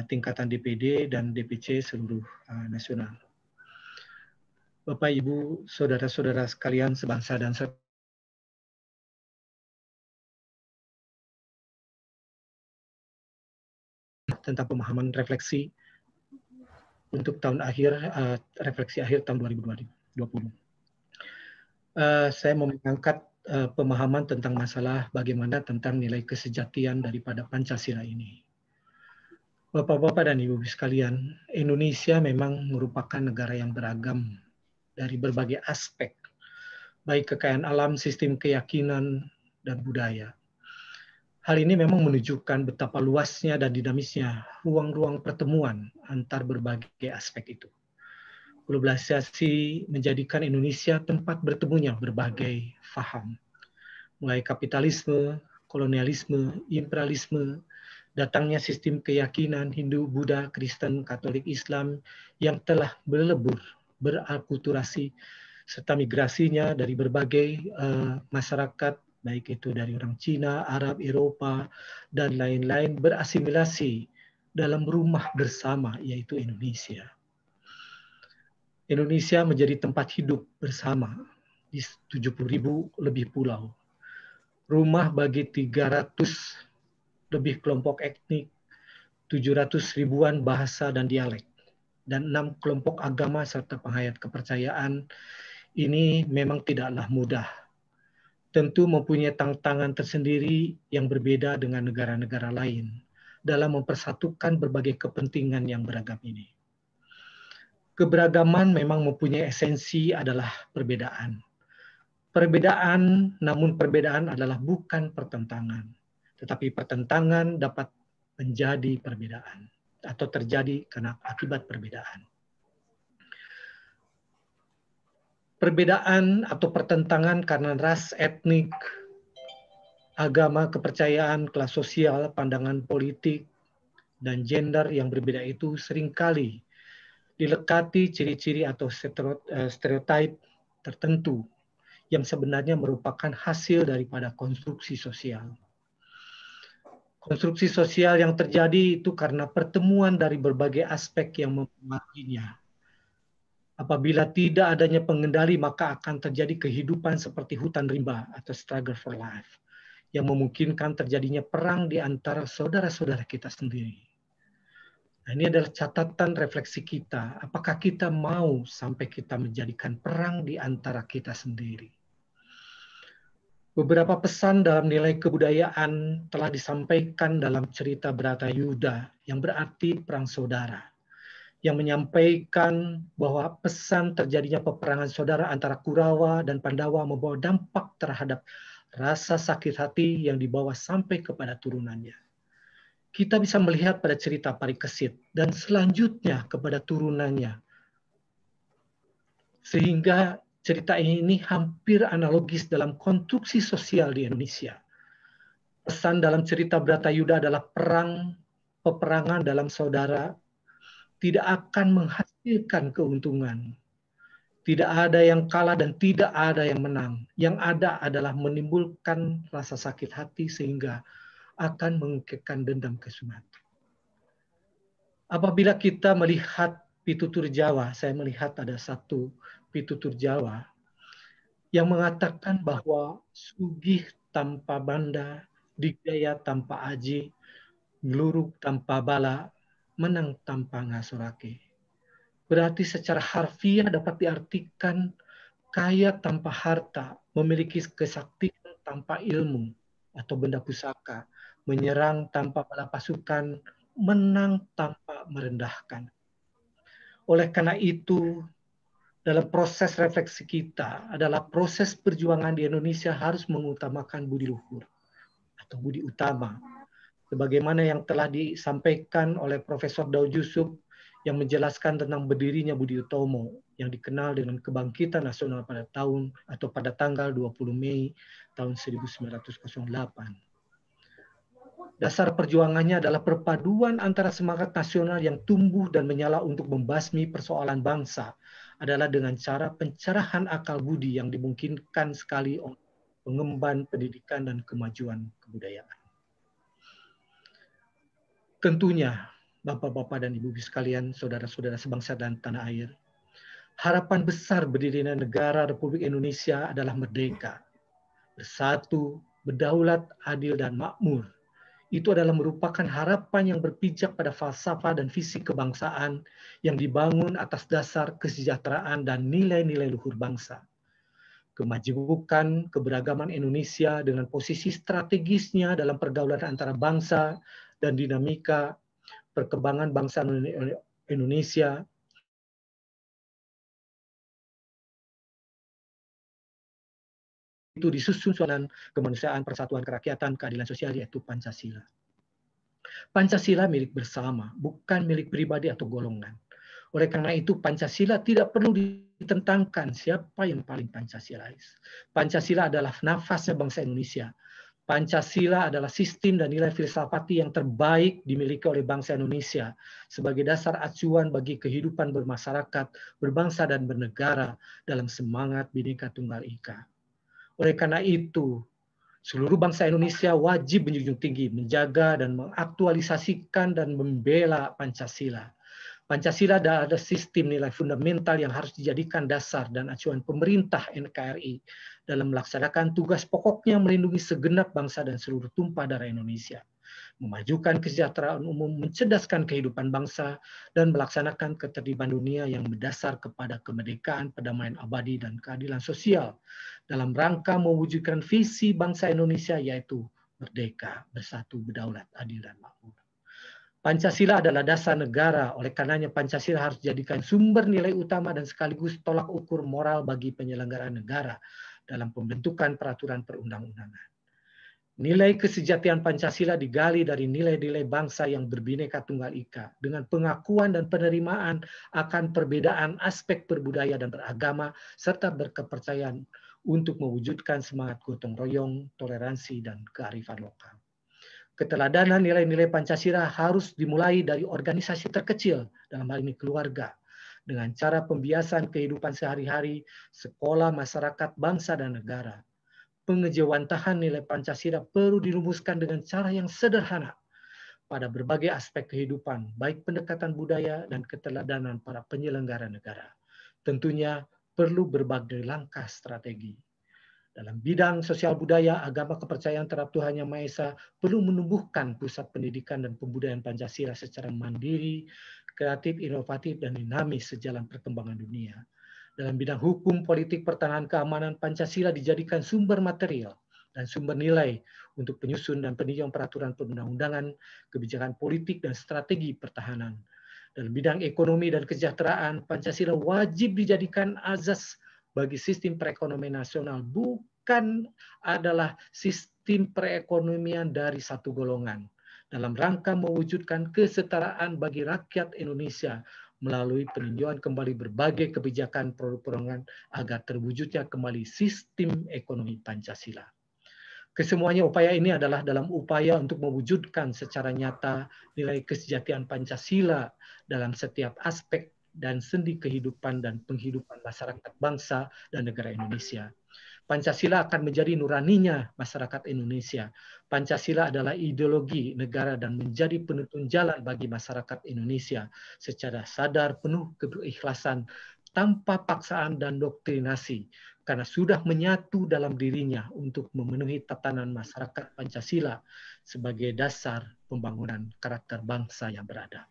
B: tingkatan DPD dan DPC seluruh nasional. Bapak, Ibu, saudara-saudara sekalian sebangsa dan tentang pemahaman refleksi untuk tahun akhir, refleksi akhir tahun 2020. Saya mau mengangkat pemahaman tentang masalah bagaimana tentang nilai kesejatian daripada Pancasila ini. Bapak-bapak dan ibu sekalian, Indonesia memang merupakan negara yang beragam dari berbagai aspek, baik kekayaan alam, sistem keyakinan, dan budaya. Hal ini memang menunjukkan betapa luasnya dan dinamisnya ruang-ruang pertemuan antar berbagai aspek itu. Globalisasi menjadikan Indonesia tempat bertemunya berbagai faham, mulai kapitalisme, kolonialisme, imperialisme, datangnya sistem keyakinan Hindu, Buddha, Kristen, Katolik, Islam yang telah berlebur, berakulturasi, serta migrasinya dari berbagai masyarakat, baik itu dari orang Cina, Arab, Eropa, dan lain-lain, berasimilasi dalam rumah bersama, yaitu Indonesia. Indonesia menjadi tempat hidup bersama di 70.000 lebih pulau. Rumah bagi 300 lebih kelompok etnik, 700 ribuan bahasa dan dialek, dan 6 kelompok agama serta penghayat kepercayaan. Ini memang tidaklah mudah. Tentu mempunyai tantangan tersendiri yang berbeda dengan negara-negara lain dalam mempersatukan berbagai kepentingan yang beragam ini. Keberagaman memang mempunyai esensi adalah perbedaan. Namun perbedaan adalah bukan pertentangan. Tetapi pertentangan dapat menjadi perbedaan atau terjadi karena akibat perbedaan. Perbedaan atau pertentangan karena ras, etnik, agama, kepercayaan, kelas sosial, pandangan politik, dan gender yang berbeda itu seringkali dilekati ciri-ciri atau stereotip tertentu yang sebenarnya merupakan hasil daripada konstruksi sosial. Konstruksi sosial yang terjadi itu karena pertemuan dari berbagai aspek yang mempengaruhinya. Apabila tidak adanya pengendali, maka akan terjadi kehidupan seperti hutan rimba atau struggle for life, yang memungkinkan terjadinya perang di antara saudara-saudara kita sendiri. Nah, ini adalah catatan refleksi kita. Apakah kita mau sampai kita menjadikan perang di antara kita sendiri? Beberapa pesan dalam nilai kebudayaan telah disampaikan dalam cerita Bratayuda yang berarti perang saudara, yang menyampaikan bahwa pesan terjadinya peperangan saudara antara Kurawa dan Pandawa membawa dampak terhadap rasa sakit hati yang dibawa sampai kepada turunannya. Kita bisa melihat pada cerita Parikesit dan selanjutnya kepada turunannya. Sehingga cerita ini hampir analogis dalam konstruksi sosial di Indonesia. Pesan dalam cerita Bratayuda adalah peperangan dalam saudara tidak akan menghasilkan keuntungan. Tidak ada yang kalah dan tidak ada yang menang. Yang ada adalah menimbulkan rasa sakit hati sehingga akan mengungkapkan dendam kesumat. Apabila kita melihat pitutur Jawa, saya melihat ada satu pitutur Jawa yang mengatakan bahwa sugih tanpa banda, digdaya tanpa aji, nglurug tanpa bala, menang tanpa ngasorake. Berarti secara harfiah dapat diartikan kaya tanpa harta, memiliki kesaktian tanpa ilmu atau benda pusaka, menyerang tanpa bala pasukan, menang tanpa merendahkan. Oleh karena itu, dalam proses refleksi kita adalah proses perjuangan di Indonesia harus mengutamakan budi luhur atau budi utama. Sebagaimana yang telah disampaikan oleh Profesor Daud Yusuf yang menjelaskan tentang berdirinya Budi Utomo yang dikenal dengan Kebangkitan Nasional pada tanggal 20 Mei tahun 1908. Dasar perjuangannya adalah perpaduan antara semangat nasional yang tumbuh dan menyala untuk membasmi persoalan bangsa adalah dengan cara pencerahan akal budi yang dimungkinkan sekali oleh pengemban pendidikan dan kemajuan kebudayaan. Tentunya, Bapak-bapak dan Ibu-ibu sekalian, saudara-saudara sebangsa dan tanah air, harapan besar berdirinya negara Republik Indonesia adalah merdeka, bersatu, berdaulat, adil, dan makmur. Itu adalah merupakan harapan yang berpijak pada falsafah dan visi kebangsaan yang dibangun atas dasar kesejahteraan dan nilai-nilai luhur bangsa. Kemajemukan keberagaman Indonesia dengan posisi strategisnya dalam pergaulan antara bangsa dan dinamika perkembangan bangsa Indonesia itu disusun soalan kemanusiaan, persatuan kerakyatan, keadilan sosial, yaitu Pancasila. Pancasila milik bersama, bukan milik pribadi atau golongan. Oleh karena itu, Pancasila tidak perlu ditentangkan siapa yang paling Pancasilais. Pancasila adalah nafasnya bangsa Indonesia. Pancasila adalah sistem dan nilai filsafati yang terbaik dimiliki oleh bangsa Indonesia sebagai dasar acuan bagi kehidupan bermasyarakat, berbangsa, dan bernegara dalam semangat Bhinneka Tunggal Ika. Oleh karena itu, seluruh bangsa Indonesia wajib menjunjung tinggi, menjaga, dan mengaktualisasikan dan membela Pancasila. Pancasila adalah sistem nilai fundamental yang harus dijadikan dasar dan acuan pemerintah NKRI dalam melaksanakan tugas pokoknya melindungi segenap bangsa dan seluruh tumpah darah Indonesia, memajukan kesejahteraan umum, mencerdaskan kehidupan bangsa, dan melaksanakan ketertiban dunia yang berdasar kepada kemerdekaan, perdamaian abadi, dan keadilan sosial dalam rangka mewujudkan visi bangsa Indonesia yaitu merdeka, bersatu, berdaulat, adil, dan makmur. Pancasila adalah dasar negara, oleh karenanya Pancasila harus dijadikan sumber nilai utama dan sekaligus tolak ukur moral bagi penyelenggaraan negara dalam pembentukan peraturan perundang-undangan. Nilai kesejatian Pancasila digali dari nilai-nilai bangsa yang berbineka tunggal ika dengan pengakuan dan penerimaan akan perbedaan aspek berbudaya dan beragama serta berkepercayaan untuk mewujudkan semangat gotong royong, toleransi, dan kearifan lokal. Keteladanan nilai-nilai Pancasila harus dimulai dari organisasi terkecil, dalam hal ini keluarga, dengan cara pembiasan kehidupan sehari-hari, sekolah, masyarakat, bangsa, dan negara. Pengejawantahan nilai Pancasila perlu dirumuskan dengan cara yang sederhana pada berbagai aspek kehidupan, baik pendekatan budaya dan keteladanan para penyelenggara negara. Tentunya perlu berbagai langkah strategi. Dalam bidang sosial budaya, agama kepercayaan terhadap Tuhan Yang Maha Esa perlu menumbuhkan pusat pendidikan dan pembudayaan Pancasila secara mandiri, kreatif, inovatif, dan dinamis sejalan perkembangan dunia. Dalam bidang hukum, politik, pertahanan, keamanan, Pancasila dijadikan sumber material dan sumber nilai untuk penyusun dan peninjauan peraturan perundang-undangan, kebijakan politik, dan strategi pertahanan. Dalam bidang ekonomi dan kesejahteraan, Pancasila wajib dijadikan azas bagi sistem perekonomian nasional, bukan adalah sistem perekonomian dari satu golongan, dalam rangka mewujudkan kesetaraan bagi rakyat Indonesia melalui peninjauan kembali berbagai kebijakan produk perundang agar terwujudnya kembali sistem ekonomi Pancasila. Kesemuanya upaya ini adalah dalam upaya untuk mewujudkan secara nyata nilai kesejahteraan Pancasila dalam setiap aspek dan sendi kehidupan dan penghidupan masyarakat bangsa dan negara Indonesia. Pancasila akan menjadi nuraninya masyarakat Indonesia. Pancasila adalah ideologi negara dan menjadi penuntun jalan bagi masyarakat Indonesia secara sadar, penuh keikhlasan, tanpa paksaan dan doktrinasi, karena sudah menyatu dalam dirinya untuk memenuhi tatanan masyarakat Pancasila sebagai dasar pembangunan karakter bangsa yang beradab.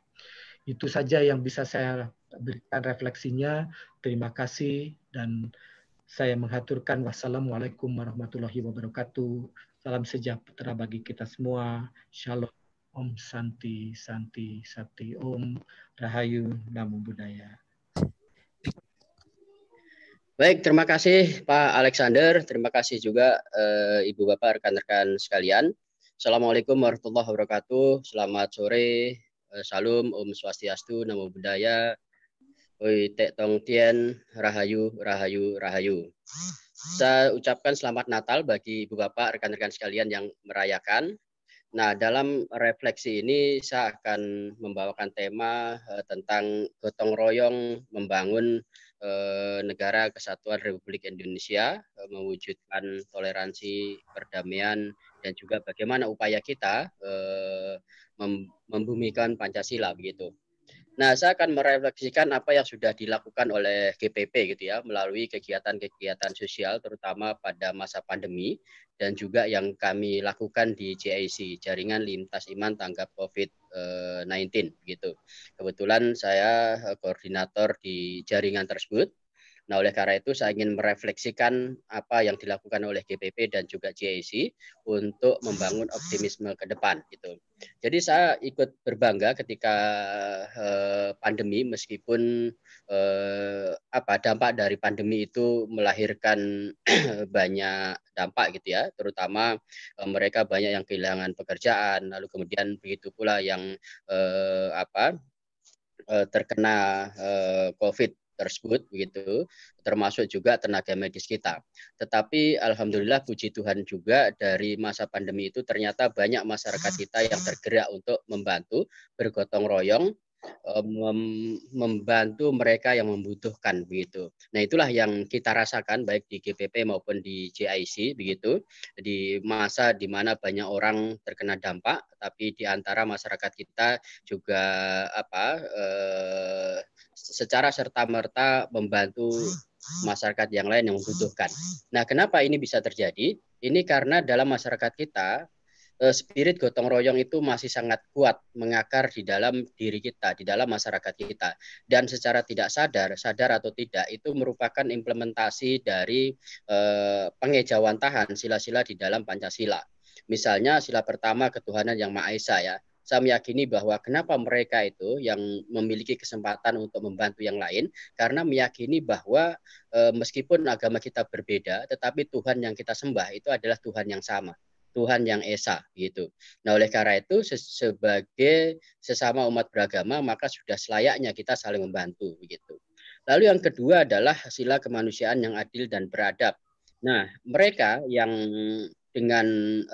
B: Itu saja yang bisa saya berikan refleksinya. Terima kasih dan saya menghaturkan wassalamualaikum warahmatullahi wabarakatuh. Salam sejahtera bagi kita semua. Shalom. Om Santi, Santi, Sati, Om Rahayu, Namo Buddhaya.
E: Baik, terima kasih Pak Alexander. Terima kasih juga Ibu Bapak, rekan-rekan sekalian. Assalamualaikum warahmatullahi wabarakatuh. Selamat sore. Salam, Om Swastiastu, Namo Buddhaya, Oi Tek Tong Tien, Rahayu, Rahayu, Rahayu. Saya ucapkan selamat Natal bagi Ibu Bapak, rekan-rekan sekalian yang merayakan. Nah, dalam refleksi ini saya akan membawakan tema tentang gotong royong membangun negara kesatuan Republik Indonesia, mewujudkan toleransi, perdamaian, dan juga bagaimana upaya kita membumikan Pancasila begitu. Nah, saya akan merefleksikan apa yang sudah dilakukan oleh GPP gitu ya, melalui kegiatan-kegiatan sosial terutama pada masa pandemi dan juga yang kami lakukan di JIC, Jaringan Lintas Iman Tanggap COVID-19 gitu. Kebetulan saya koordinator di jaringan tersebut. Nah, oleh karena itu saya ingin merefleksikan apa yang dilakukan oleh GPP dan juga JIC untuk membangun optimisme ke depan gitu. Jadi saya ikut berbangga ketika pandemi, meskipun dampak dari pandemi itu melahirkan banyak dampak gitu ya, terutama mereka banyak yang kehilangan pekerjaan, lalu kemudian begitu pula yang terkena COVID tersebut begitu, termasuk juga tenaga medis kita. Tetapi alhamdulillah puji Tuhan juga dari masa pandemi itu ternyata banyak masyarakat kita yang tergerak untuk membantu, bergotong royong, membantu mereka yang membutuhkan begitu. Nah, itulah yang kita rasakan baik di GPP maupun di JIC begitu, di masa di mana banyak orang terkena dampak, tapi di antara masyarakat kita juga secara serta-merta membantu masyarakat yang lain yang membutuhkan. Nah, kenapa ini bisa terjadi? Ini karena dalam masyarakat kita spirit gotong royong itu masih sangat kuat mengakar di dalam diri kita, di dalam masyarakat kita. Dan secara tidak sadar atau tidak, itu merupakan implementasi dari pengejawantahan sila-sila di dalam Pancasila. Misalnya sila pertama ketuhanan yang Maha Esa ya. saya meyakini bahwa kenapa mereka itu yang memiliki kesempatan untuk membantu yang lain, karena meyakini bahwa meskipun agama kita berbeda, tetapi Tuhan yang kita sembah itu adalah Tuhan yang sama, Tuhan yang esa gitu. Nah, oleh karena itu sebagai sesama umat beragama maka sudah selayaknya kita saling membantu begitu. Lalu yang kedua adalah sila kemanusiaan yang adil dan beradab. Nah, mereka yang dengan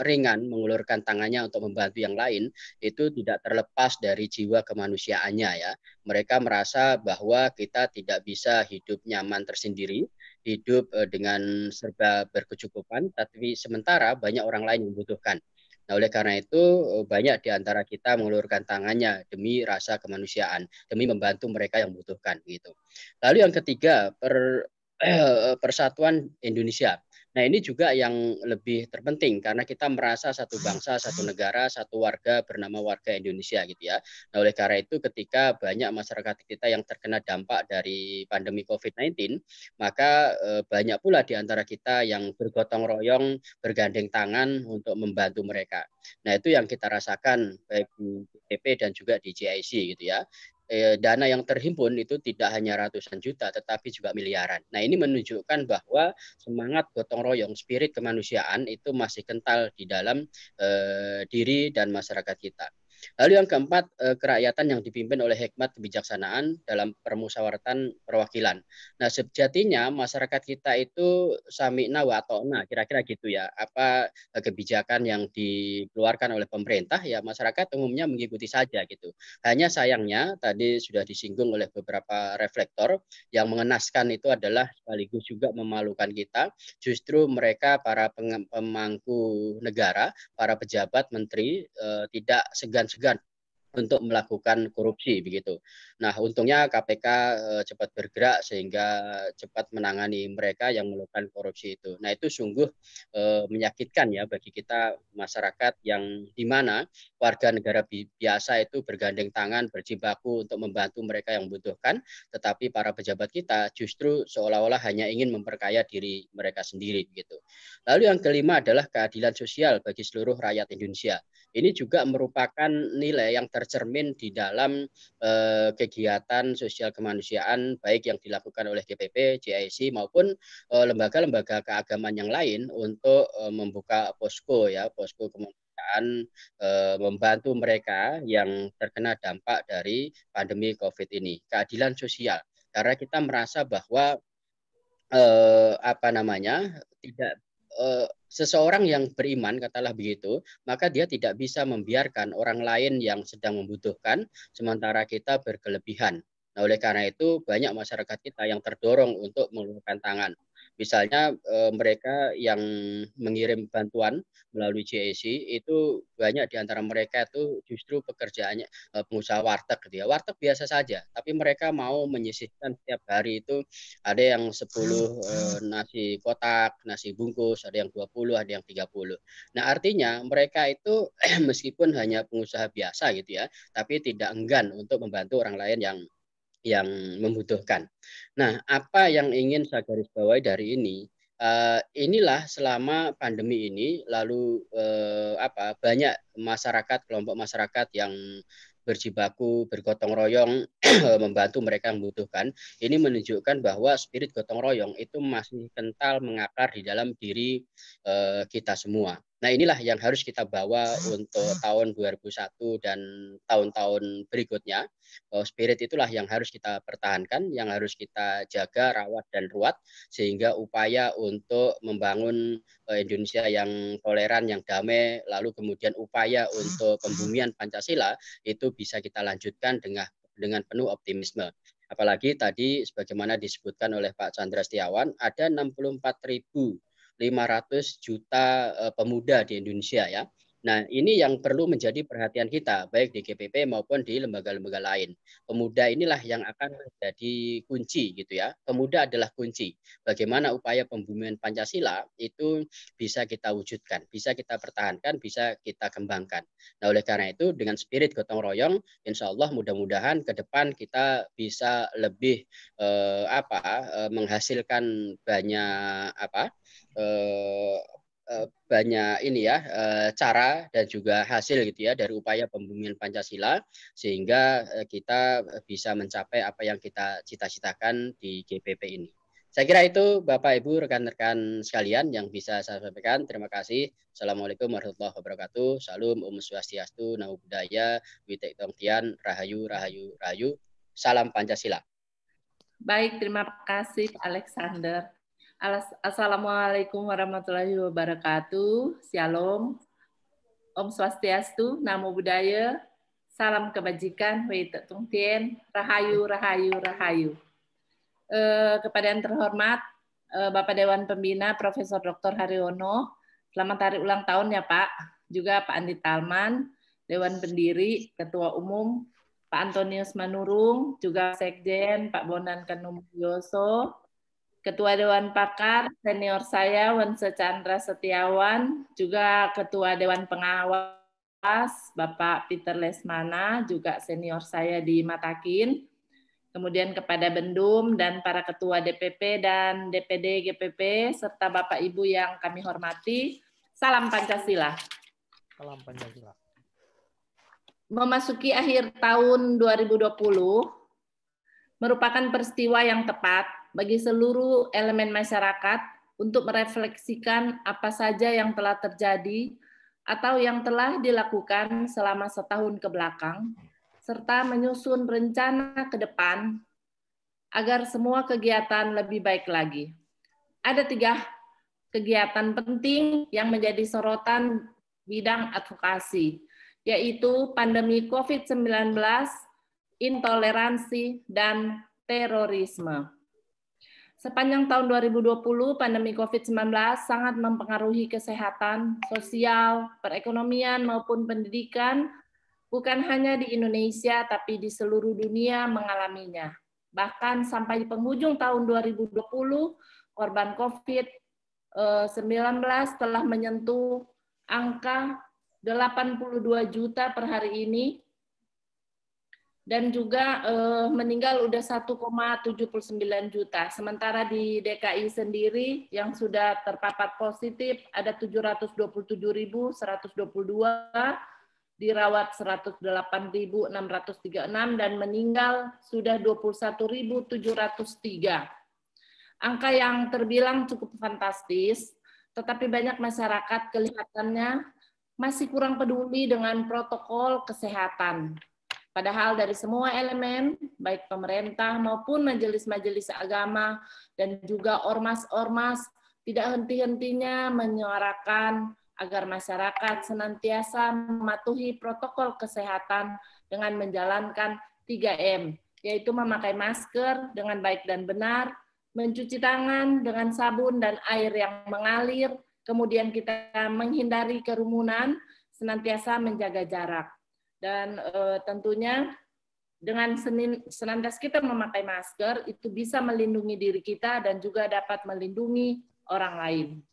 E: ringan mengulurkan tangannya untuk membantu yang lain itu tidak terlepas dari jiwa kemanusiaannya ya. Mereka merasa bahwa kita tidak bisa hidup nyaman tersendiri, hidup dengan serba berkecukupan, tapi sementara banyak orang lain yang membutuhkan. Nah, oleh karena itu banyak di antara kita mengulurkan tangannya demi rasa kemanusiaan, demi membantu mereka yang membutuhkan gitu. Lalu yang ketiga, persatuan Indonesia. Nah, ini juga yang lebih terpenting karena kita merasa satu bangsa, satu negara, satu warga bernama warga Indonesia gitu ya. Nah, oleh karena itu ketika banyak masyarakat kita yang terkena dampak dari pandemi COVID-19, maka banyak pula di antara kita yang bergotong royong, bergandeng tangan untuk membantu mereka. Nah, itu yang kita rasakan baik di BPP dan juga di JIC gitu ya. Dana yang terhimpun itu tidak hanya ratusan juta tetapi juga miliaran. Nah, ini menunjukkan bahwa semangat gotong royong, spirit kemanusiaan itu masih kental di dalam diri dan masyarakat kita. Lalu yang keempat, kerakyatan yang dipimpin oleh hikmat kebijaksanaan dalam permusyawaratan perwakilan. Nah, sejatinya masyarakat kita itu sami'na wa ta'na, kira-kira gitu ya. Apa kebijakan yang dikeluarkan oleh pemerintah, ya masyarakat umumnya mengikuti saja gitu. Hanya sayangnya tadi sudah disinggung oleh beberapa reflektor, yang mengenaskan itu adalah sekaligus juga memalukan kita. Justru mereka para pemangku negara, para pejabat, menteri tidak segan-segan untuk melakukan korupsi begitu. Nah, untungnya KPK cepat bergerak sehingga cepat menangani mereka yang melakukan korupsi itu. Nah, itu sungguh menyakitkan ya bagi kita masyarakat yang di mana warga negara biasa itu bergandeng tangan, berjibaku untuk membantu mereka yang membutuhkan, tetapi para pejabat kita justru seolah-olah hanya ingin memperkaya diri mereka sendiri begitu. Lalu yang kelima adalah keadilan sosial bagi seluruh rakyat Indonesia. Ini juga merupakan nilai yang tercermin di dalam kegiatan sosial kemanusiaan baik yang dilakukan oleh GPP, JIC maupun lembaga-lembaga keagamaan yang lain untuk membuka posko ya, posko kemanusiaan, membantu mereka yang terkena dampak dari pandemi COVID ini. Keadilan sosial karena kita merasa bahwa tidak seseorang yang beriman katalah begitu, maka dia tidak bisa membiarkan orang lain yang sedang membutuhkan sementara kita berkelebihan. Nah, oleh karena itu banyak masyarakat kita yang terdorong untuk mengulurkan tangan. Misalnya mereka yang mengirim bantuan melalui JIC itu banyak di antara mereka itu justru pekerjaannya pengusaha warteg gitu ya. Warteg biasa saja, tapi mereka mau menyisihkan setiap hari itu ada yang 10 nasi kotak, nasi bungkus, ada yang 20, ada yang 30. Nah, artinya mereka itu meskipun hanya pengusaha biasa gitu ya, tapi tidak enggan untuk membantu orang lain yang membutuhkan. Nah, apa yang ingin saya garis bawahi dari ini? Inilah selama pandemi ini lalu banyak masyarakat, kelompok masyarakat yang berjibaku, bergotong royong membantu mereka yang membutuhkan. Ini menunjukkan bahwa spirit gotong royong itu masih kental mengakar di dalam diri kita semua. Nah, inilah yang harus kita bawa untuk tahun 2001 dan tahun-tahun berikutnya. Spirit itulah yang harus kita pertahankan, yang harus kita jaga, rawat, dan ruat, sehingga upaya untuk membangun Indonesia yang toleran, yang damai, lalu kemudian upaya untuk pembumian Pancasila, itu bisa kita lanjutkan dengan penuh optimisme. Apalagi tadi sebagaimana disebutkan oleh Pak Chandra Setiawan, ada 64.500 juta pemuda di Indonesia ya. Nah, ini yang perlu menjadi perhatian kita, baik di GPP maupun di lembaga-lembaga lain. Pemuda inilah yang akan menjadi kunci gitu ya. Pemuda adalah kunci. Bagaimana upaya pembumian Pancasila itu bisa kita wujudkan, bisa kita pertahankan, bisa kita kembangkan. Nah, oleh karena itu dengan spirit gotong royong, insya Allah mudah-mudahan ke depan kita bisa lebih menghasilkan banyak banyak ini ya cara dan juga hasil gitu ya dari upaya pembumian Pancasila sehingga kita bisa mencapai apa yang kita cita-citakan di GPP ini. Saya kira itu Bapak Ibu rekan-rekan sekalian yang bisa saya sampaikan. Terima kasih. Assalamualaikum warahmatullahi wabarakatuh. Salam Om Swastiastu, Namo Buddhaya, Witek Tongtian, Rahayu Rahayu Rahayu. Salam Pancasila.
F: Baik, terima kasih Alexander. Assalamualaikum warahmatullahi wabarakatuh. Shalom. Om Swastiastu, Namo Buddhaya. Salam kebajikan, Witek Tongtian, Rahayu Rahayu Rahayu. Kepada yang terhormat Bapak Dewan Pembina Profesor Dr. Haryono, selamat hari ulang tahun ya Pak. Juga Pak Andi Talman, Dewan Pendiri, Ketua Umum, Pak Antonius Manurung, juga Sekjen, Pak Bondan Kanumyoso, Ketua Dewan Pakar, senior saya, Wense Chandra Setiawan, juga Ketua Dewan Pengawas, Bapak Peter Lesmana, juga senior saya di Matakin, kemudian kepada Bendum dan para Ketua DPP dan DPD GPP, serta Bapak Ibu yang kami hormati, salam Pancasila.
G: Salam Pancasila.
F: Memasuki akhir tahun 2020 merupakan peristiwa yang tepat bagi seluruh elemen masyarakat untuk merefleksikan apa saja yang telah terjadi atau yang telah dilakukan selama setahun ke belakang, serta menyusun rencana ke depan agar semua kegiatan lebih baik lagi. Ada 3 kegiatan penting yang menjadi sorotan bidang advokasi, yaitu pandemi COVID-19, intoleransi, dan terorisme. Sepanjang tahun 2020, pandemi COVID-19 sangat mempengaruhi kesehatan, sosial, perekonomian, maupun pendidikan, bukan hanya di Indonesia, tapi di seluruh dunia mengalaminya. Bahkan sampai di penghujung tahun 2020, korban COVID-19 telah menyentuh angka 82 juta per hari ini, dan juga meninggal udah 1,79 juta. Sementara di DKI sendiri yang sudah terpapar positif ada 727.122, dirawat 108.636 dan meninggal sudah 21.703. Angka yang terbilang cukup fantastis, tetapi banyak masyarakat kelihatannya masih kurang peduli dengan protokol kesehatan. Padahal dari semua elemen, baik pemerintah maupun majelis-majelis agama dan juga ormas-ormas tidak henti-hentinya menyuarakan agar masyarakat senantiasa mematuhi protokol kesehatan dengan menjalankan 3M, yaitu memakai masker dengan baik dan benar, mencuci tangan dengan sabun dan air yang mengalir, kemudian kita menghindari kerumunan, senantiasa menjaga jarak. Dan tentunya dengan senantiasa kita memakai masker, itu bisa melindungi diri kita dan juga dapat melindungi orang lain.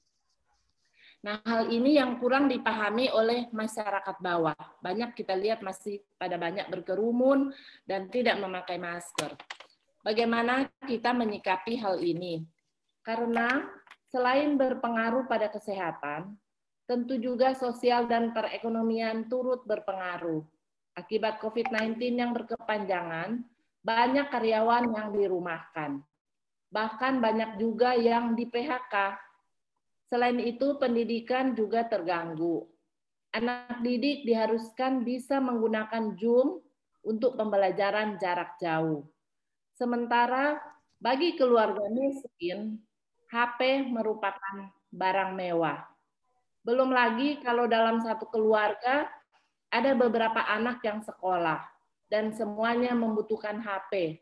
F: Nah, hal ini yang kurang dipahami oleh masyarakat bawah. Banyak kita lihat masih pada banyak berkerumun dan tidak memakai masker. Bagaimana kita menyikapi hal ini? Karena selain berpengaruh pada kesehatan, tentu juga sosial dan perekonomian turut berpengaruh. Akibat COVID-19 yang berkepanjangan, banyak karyawan yang dirumahkan. Bahkan banyak juga yang di-PHK. Selain itu, pendidikan juga terganggu. Anak didik diharuskan bisa menggunakan Zoom untuk pembelajaran jarak jauh. Sementara bagi keluarga miskin, HP merupakan barang mewah. Belum lagi kalau dalam satu keluarga ada beberapa anak yang sekolah dan semuanya membutuhkan HP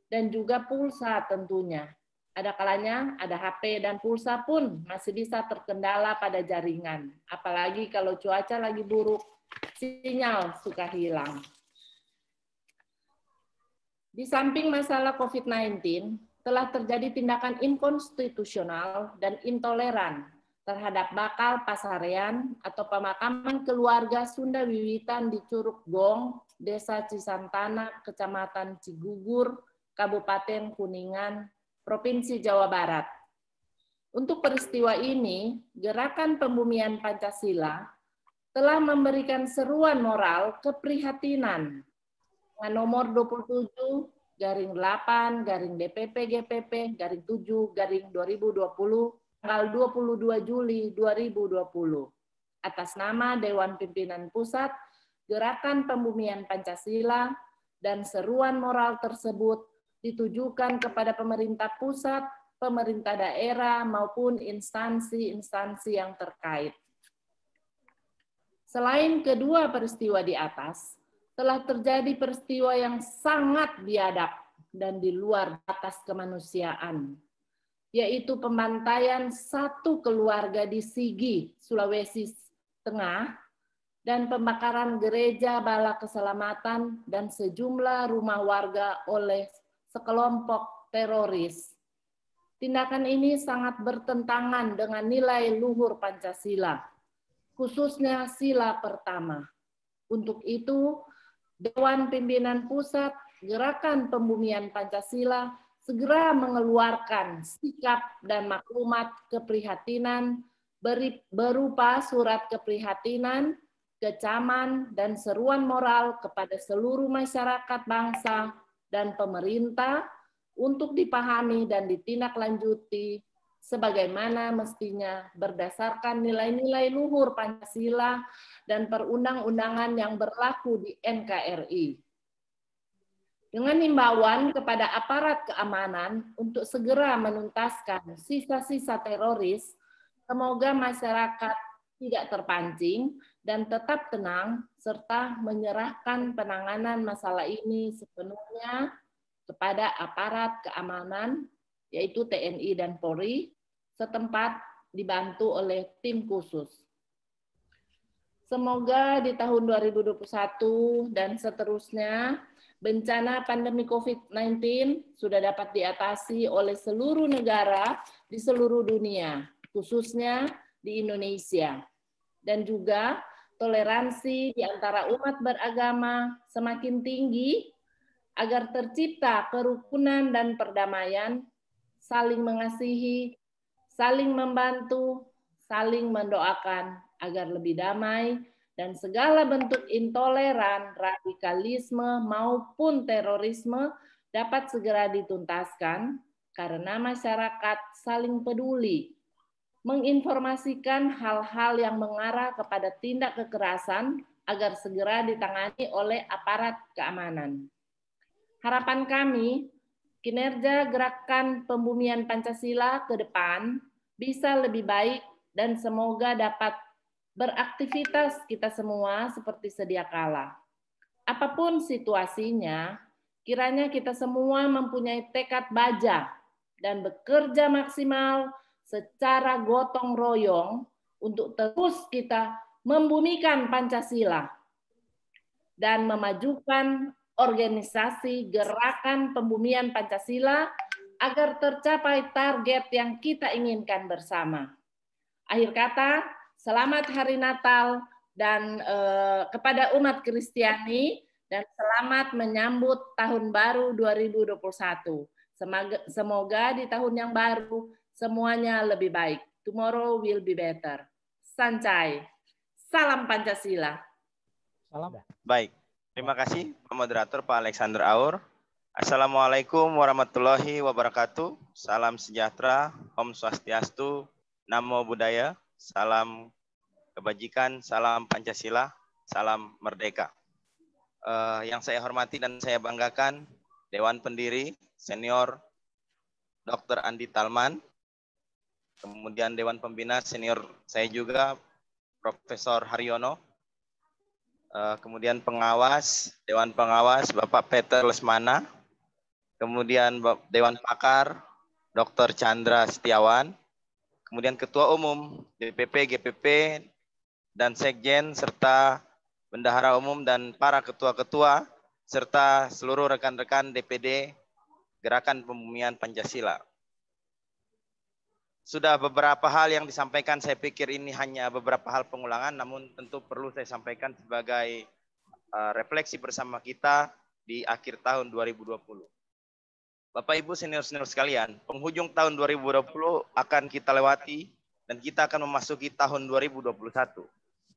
F: dan juga pulsa tentunya. Ada kalanya ada HP dan pulsa pun masih bisa terkendala pada jaringan. Apalagi kalau cuaca lagi buruk, sinyal suka hilang. Di samping masalah COVID-19, telah terjadi tindakan inkonstitusional dan intoleran terhadap bakal pasarean atau pemakaman keluarga Sunda Wiwitan di Curug Gong, Desa Cisantana, Kecamatan Cigugur, Kabupaten Kuningan, Provinsi Jawa Barat. Untuk peristiwa ini, Gerakan Pembumian Pancasila telah memberikan seruan moral keprihatinan dengan nomor 27/8/DPP-GPP-7/2020 tanggal 22 Juli 2020 atas nama Dewan Pimpinan Pusat Gerakan Pembumian Pancasila, dan seruan moral tersebut ditujukan kepada pemerintah pusat, pemerintah daerah, maupun instansi-instansi yang terkait. Selain kedua peristiwa di atas, telah terjadi peristiwa yang sangat biadab dan di luar batas kemanusiaan, yaitu pembantaian satu keluarga di Sigi, Sulawesi Tengah, dan pembakaran gereja Bala Keselamatan dan sejumlah rumah warga oleh sekelompok teroris. Tindakan ini sangat bertentangan dengan nilai luhur Pancasila, khususnya sila pertama. Untuk itu, Dewan Pimpinan Pusat Gerakan Pembumian Pancasila segera mengeluarkan sikap dan maklumat keprihatinan berupa surat keprihatinan, kecaman, dan seruan moral kepada seluruh masyarakat bangsa dan pemerintah untuk dipahami dan ditindaklanjuti sebagaimana mestinya berdasarkan nilai-nilai luhur Pancasila dan perundang-undangan yang berlaku di NKRI. Dengan himbauan kepada aparat keamanan untuk segera menuntaskan sisa-sisa teroris, semoga masyarakat tidak terpancing dan tetap tenang serta menyerahkan penanganan masalah ini sepenuhnya kepada aparat keamanan, yaitu TNI dan Polri, setempat dibantu oleh tim khusus. Semoga di tahun 2021 dan seterusnya, bencana pandemi COVID-19 sudah dapat diatasi oleh seluruh negara di seluruh dunia, khususnya di Indonesia. Dan juga toleransi di antara umat beragama semakin tinggi, agar tercipta kerukunan dan perdamaian, saling mengasihi, saling membantu, saling mendoakan agar lebih damai, dan segala bentuk intoleran, radikalisme, maupun terorisme dapat segera dituntaskan karena masyarakat saling peduli, menginformasikan hal-hal yang mengarah kepada tindak kekerasan agar segera ditangani oleh aparat keamanan. Harapan kami, kinerja Gerakan Pembumian Pancasila ke depan bisa lebih baik dan semoga dapat beraktivitas kita semua seperti sedia kala. Apapun situasinya, kiranya kita semua mempunyai tekad baja dan bekerja maksimal secara gotong royong untuk terus kita membumikan Pancasila dan memajukan organisasi Gerakan Pembumian Pancasila agar tercapai target yang kita inginkan bersama. Akhir kata, selamat Hari Natal dan kepada umat Kristiani, dan selamat menyambut Tahun Baru 2021. Semoga di tahun yang baru semuanya lebih baik. Tomorrow will be better. Sancai. Salam Pancasila.
G: Salam.
H: Baik. Terima kasih Pak Moderator Pak Alexander Aur. Assalamualaikum warahmatullahi wabarakatuh. Salam sejahtera, Om Swastiastu, Namo Buddhaya, salam kebajikan, salam Pancasila, salam merdeka. Yang saya hormati dan saya banggakan, Dewan Pendiri Senior Dr. Andi Talman, kemudian Dewan Pembina Senior saya juga, Profesor Haryono, kemudian pengawas, Dewan Pengawas Bapak Peter Lesmana, kemudian Dewan Pakar Dr. Chandra Setiawan, kemudian Ketua Umum DPP, GPP, dan Sekjen, serta Bendahara Umum dan para ketua-ketua, serta seluruh rekan-rekan DPD Gerakan Pembumian Pancasila. Sudah beberapa hal yang disampaikan, saya pikir ini hanya beberapa hal pengulangan, namun tentu perlu saya sampaikan sebagai refleksi bersama kita di akhir tahun 2020. Bapak Ibu senior-senior sekalian, penghujung tahun 2020 akan kita lewati dan kita akan memasuki tahun 2021.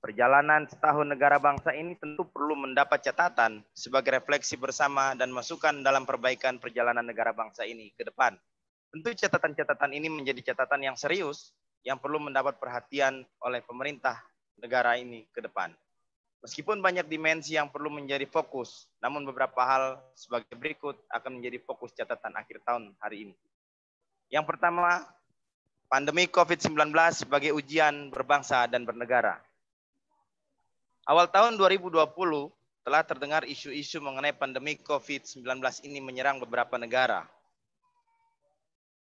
H: Perjalanan setahun negara bangsa ini tentu perlu mendapat catatan sebagai refleksi bersama dan masukan dalam perbaikan perjalanan negara bangsa ini ke depan. Tentu catatan-catatan ini menjadi catatan yang serius yang perlu mendapat perhatian oleh pemerintah negara ini ke depan. Meskipun banyak dimensi yang perlu menjadi fokus, namun beberapa hal sebagai berikut akan menjadi fokus catatan akhir tahun hari ini. Yang pertama, pandemi COVID-19 sebagai ujian berbangsa dan bernegara. Awal tahun 2020 telah terdengar isu-isu mengenai pandemi COVID-19 ini menyerang beberapa negara.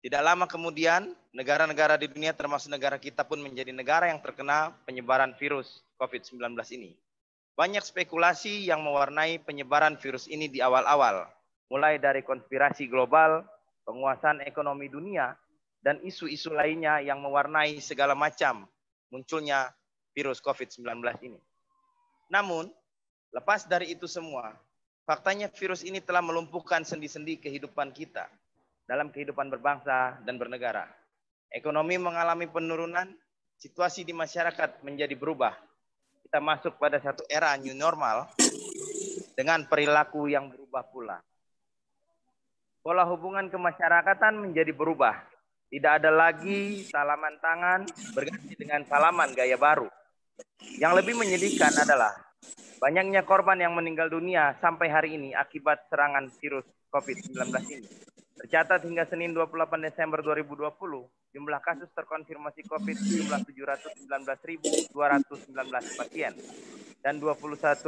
H: Tidak lama kemudian, negara-negara di dunia termasuk negara kita pun menjadi negara yang terkena penyebaran virus COVID-19 ini. Banyak spekulasi yang mewarnai penyebaran virus ini di awal-awal, mulai dari konspirasi global, penguasaan ekonomi dunia, dan isu-isu lainnya yang mewarnai segala macam munculnya virus COVID-19 ini. Namun, lepas dari itu semua, faktanya virus ini telah melumpuhkan sendi-sendi kehidupan kita dalam kehidupan berbangsa dan bernegara. Ekonomi mengalami penurunan, situasi di masyarakat menjadi berubah. Kita masuk pada satu era new normal dengan perilaku yang berubah pula. Pola hubungan kemasyarakatan menjadi berubah. Tidak ada lagi salaman tangan berganti dengan salaman gaya baru. Yang lebih menyedihkan adalah banyaknya korban yang meninggal dunia sampai hari ini akibat serangan virus COVID-19 ini. Tercatat hingga Senin 28 Desember 2020, jumlah kasus terkonfirmasi COVID jumlah 719.219 pasien dan 21.452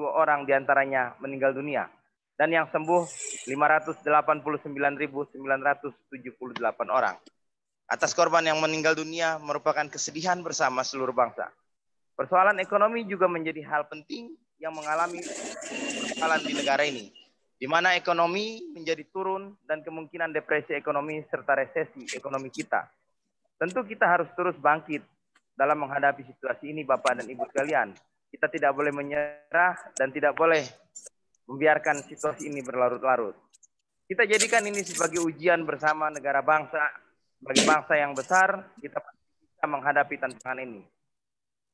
H: orang diantaranya meninggal dunia. Dan yang sembuh 589.978 orang. Atas korban yang meninggal dunia merupakan kesedihan bersama seluruh bangsa. Persoalan ekonomi juga menjadi hal penting yang mengalami persoalan di negara ini, di mana ekonomi menjadi turun dan kemungkinan depresi ekonomi serta resesi ekonomi kita. Tentu kita harus terus bangkit dalam menghadapi situasi ini, Bapak dan Ibu sekalian. Kita tidak boleh menyerah dan tidak boleh membiarkan situasi ini berlarut-larut. Kita jadikan ini sebagai ujian bersama negara bangsa, sebagai bangsa yang besar, kita bisa menghadapi tantangan ini.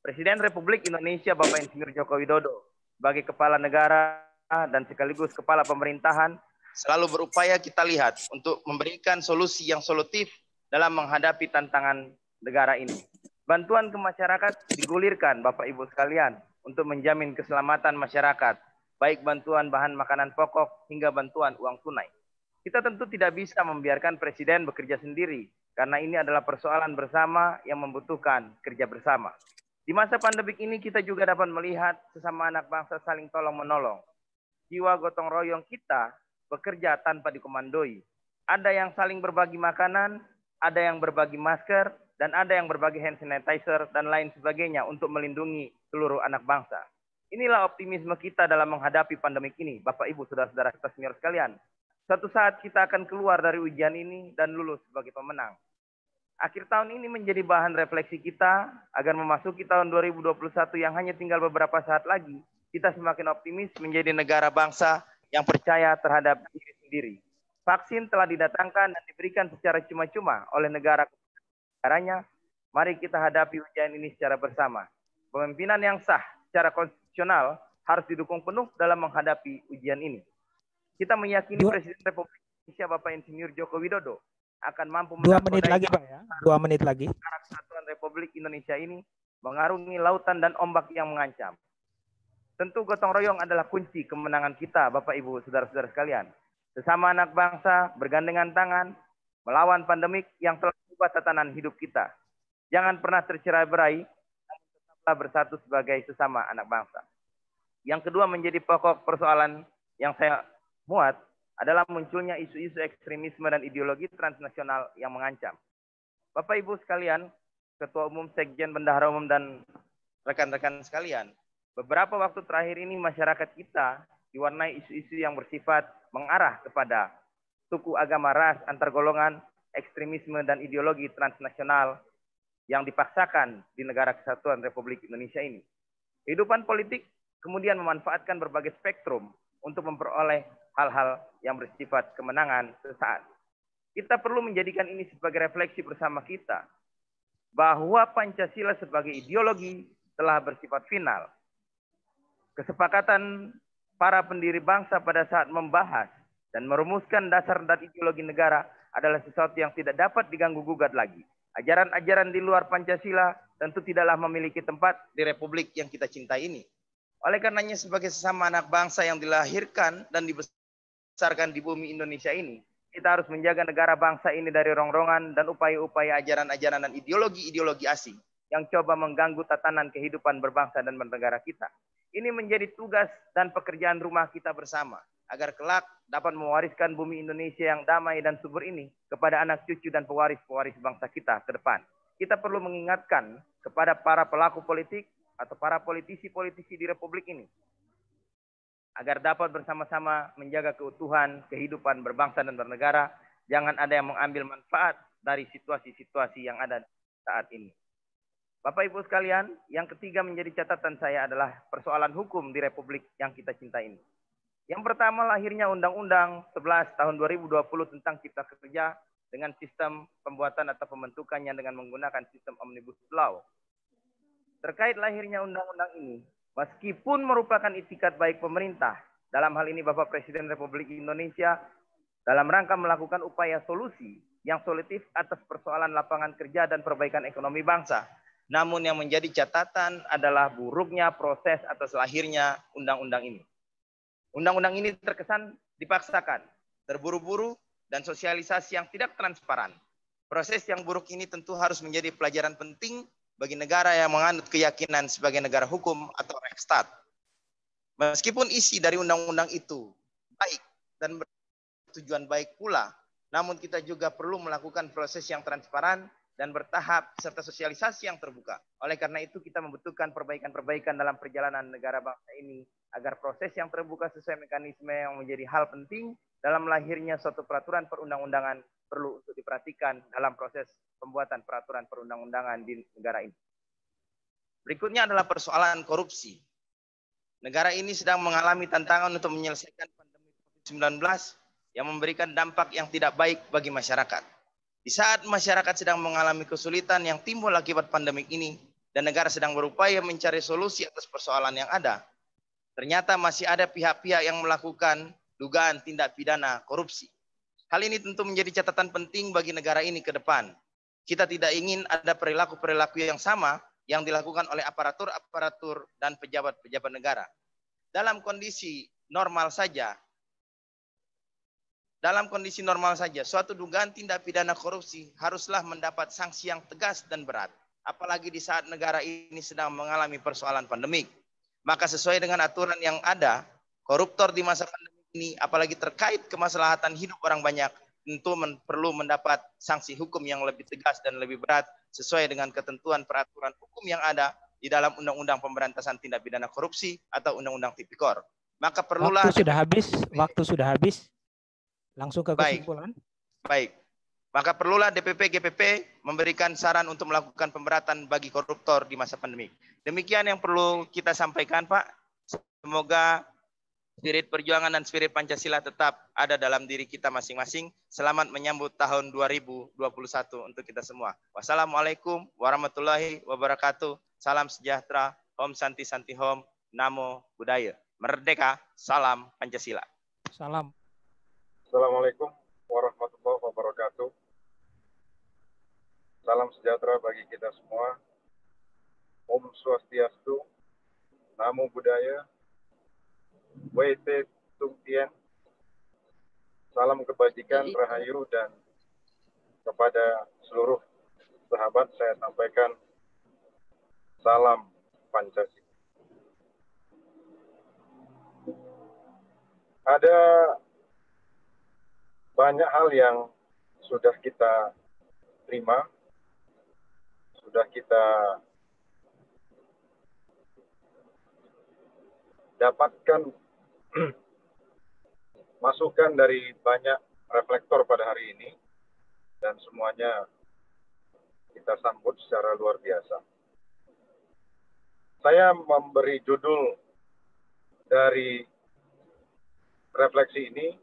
H: Presiden Republik Indonesia Bapak Insinyur Joko Widodo sebagai kepala negara dan sekaligus kepala pemerintahan selalu berupaya kita lihat untuk memberikan solusi yang solutif dalam menghadapi tantangan negara ini. Bantuan ke masyarakat digulirkan Bapak Ibu sekalian untuk menjamin keselamatan masyarakat, baik bantuan bahan makanan pokok hingga bantuan uang tunai. Kita tentu tidak bisa membiarkan Presiden bekerja sendiri, karena ini adalah persoalan bersama yang membutuhkan kerja bersama. Di masa pandemik ini kita juga dapat melihat sesama anak bangsa saling tolong-menolong. Jiwa gotong royong kita bekerja tanpa dikomandoi. Ada yang saling berbagi makanan, ada yang berbagi masker, dan ada yang berbagi hand sanitizer, dan lain sebagainya untuk melindungi seluruh anak bangsa. Inilah optimisme kita dalam menghadapi pandemik ini, Bapak Ibu, saudara-saudara kita senior sekalian. Suatu saat kita akan keluar dari ujian ini dan lulus sebagai pemenang. Akhir tahun ini menjadi bahan refleksi kita agar memasuki tahun 2021 yang hanya tinggal beberapa saat lagi, kita semakin optimis menjadi negara bangsa yang percaya terhadap diri sendiri. Vaksin telah didatangkan dan diberikan secara cuma-cuma oleh negaranya. Mari kita hadapi ujian ini secara bersama. Pemimpinan yang sah secara konstitusional harus didukung penuh dalam menghadapi ujian ini. Kita meyakini Presiden Republik Indonesia Bapak Insinyur Joko Widodo akan mampu
G: 2 menit lagi Pak ya. 2 menit lagi.
H: Kesatuan Republik Indonesia ini mengarungi lautan dan ombak yang mengancam. Tentu gotong royong adalah kunci kemenangan kita, Bapak Ibu, saudara-saudara sekalian. Sesama anak bangsa bergandengan tangan melawan pandemik yang telah mengubah tatanan hidup kita. Jangan pernah tercerai-berai, namun tetaplah bersatu sebagai sesama anak bangsa. Yang kedua menjadi pokok persoalan yang saya muat adalah munculnya isu-isu ekstremisme dan ideologi transnasional yang mengancam. Bapak Ibu sekalian, Ketua Umum, Sekjen, Bendahara Umum, dan rekan-rekan sekalian, beberapa waktu terakhir ini masyarakat kita diwarnai isu-isu yang bersifat mengarah kepada suku, agama, ras, antar golongan, ekstremisme, dan ideologi transnasional yang dipaksakan di negara kesatuan Republik Indonesia ini. Kehidupan politik kemudian memanfaatkan berbagai spektrum untuk memperoleh hal-hal yang bersifat kemenangan sesaat. Kita perlu menjadikan ini sebagai refleksi bersama kita bahwa Pancasila sebagai ideologi telah bersifat final. Kesepakatan para pendiri bangsa pada saat membahas dan merumuskan dasar dan ideologi negara adalah sesuatu yang tidak dapat diganggu-gugat lagi. Ajaran-ajaran di luar Pancasila tentu tidaklah memiliki tempat di republik yang kita cintai ini. Oleh karenanya sebagai sesama anak bangsa yang dilahirkan dan dibesarkan di bumi Indonesia ini, kita harus menjaga negara bangsa ini dari rongrongan dan upaya-upaya ajaran-ajaran dan ideologi-ideologi asing yang coba mengganggu tatanan kehidupan berbangsa dan bernegara kita. Ini menjadi tugas dan pekerjaan rumah kita bersama, agar kelak dapat mewariskan bumi Indonesia yang damai dan subur ini kepada anak cucu dan pewaris-pewaris bangsa kita ke depan. Kita perlu mengingatkan kepada para pelaku politik atau para politisi-politisi di republik ini, agar dapat bersama-sama menjaga keutuhan kehidupan berbangsa dan bernegara. Jangan ada yang mengambil manfaat dari situasi-situasi yang ada saat ini. Bapak Ibu sekalian, yang ketiga menjadi catatan saya adalah persoalan hukum di republik yang kita cintai ini. Yang pertama, lahirnya Undang-Undang 11 tahun 2020 tentang Cipta Kerja dengan sistem pembuatan atau pembentukannya dengan menggunakan sistem Omnibus Law. Terkait lahirnya undang-undang ini, meskipun merupakan itikat baik pemerintah, dalam hal ini Bapak Presiden Republik Indonesia, dalam rangka melakukan upaya solusi yang solutif atas persoalan lapangan kerja dan perbaikan ekonomi bangsa. Namun yang menjadi catatan adalah buruknya proses atas lahirnya undang-undang ini. Undang-undang ini terkesan dipaksakan, terburu-buru, dan sosialisasi yang tidak transparan. Proses yang buruk ini tentu harus menjadi pelajaran penting bagi negara yang menganut keyakinan sebagai negara hukum atau Rechtsstaat. Meskipun isi dari undang-undang itu baik dan bertujuan baik pula, namun kita juga perlu melakukan proses yang transparan dan bertahap serta sosialisasi yang terbuka. Oleh karena itu kita membutuhkan perbaikan-perbaikan dalam perjalanan negara bangsa ini agar proses yang terbuka sesuai mekanisme yang menjadi hal penting dalam lahirnya suatu peraturan perundang-undangan perlu untuk diperhatikan dalam proses pembuatan peraturan perundang-undangan di negara ini. Berikutnya adalah persoalan korupsi. Negara ini sedang mengalami tantangan untuk menyelesaikan pandemi COVID-19 yang memberikan dampak yang tidak baik bagi masyarakat. Di saat masyarakat sedang mengalami kesulitan yang timbul akibat pandemi ini dan negara sedang berupaya mencari solusi atas persoalan yang ada, ternyata masih ada pihak-pihak yang melakukan dugaan tindak pidana korupsi. Hal ini tentu menjadi catatan penting bagi negara ini ke depan. Kita tidak ingin ada perilaku-perilaku yang sama yang dilakukan oleh aparatur-aparatur dan pejabat-pejabat negara. Dalam kondisi normal saja, suatu dugaan tindak pidana korupsi haruslah mendapat sanksi yang tegas dan berat. Apalagi di saat negara ini sedang mengalami persoalan pandemik. Maka sesuai dengan aturan yang ada, koruptor di masa pandemi ini, apalagi terkait kemaslahatan hidup orang banyak, tentu perlu mendapat sanksi hukum yang lebih tegas dan lebih berat sesuai dengan ketentuan peraturan hukum yang ada di dalam Undang-Undang Pemberantasan Tindak Pidana Korupsi atau Undang-Undang Tipikor. Maka perlulah
G: waktu sudah habis. Langsung ke kesimpulan.
H: Baik. Maka perlulah DPP GPP memberikan saran untuk melakukan pemberatan bagi koruptor di masa pandemi. Demikian yang perlu kita sampaikan, Pak. Semoga spirit perjuangan dan spirit Pancasila tetap ada dalam diri kita masing-masing. Selamat menyambut tahun 2021 untuk kita semua. Wassalamualaikum warahmatullahi wabarakatuh. Salam sejahtera. Om Santi Santi Hom. Namo Buddhaya. Merdeka. Salam Pancasila.
G: Salam.
I: Assalamualaikum warahmatullahi wabarakatuh. Salam sejahtera bagi kita semua. Om Swastiastu. Namo Buddhaya. Wete Tung Tien. Salam kebajikan, rahayu, dan kepada seluruh sahabat saya sampaikan salam Pancasila. Ada banyak hal yang sudah kita terima, sudah kita dapatkan masukan dari banyak reflektor pada hari ini, dan semuanya kita sambut secara luar biasa. Saya memberi judul dari refleksi ini,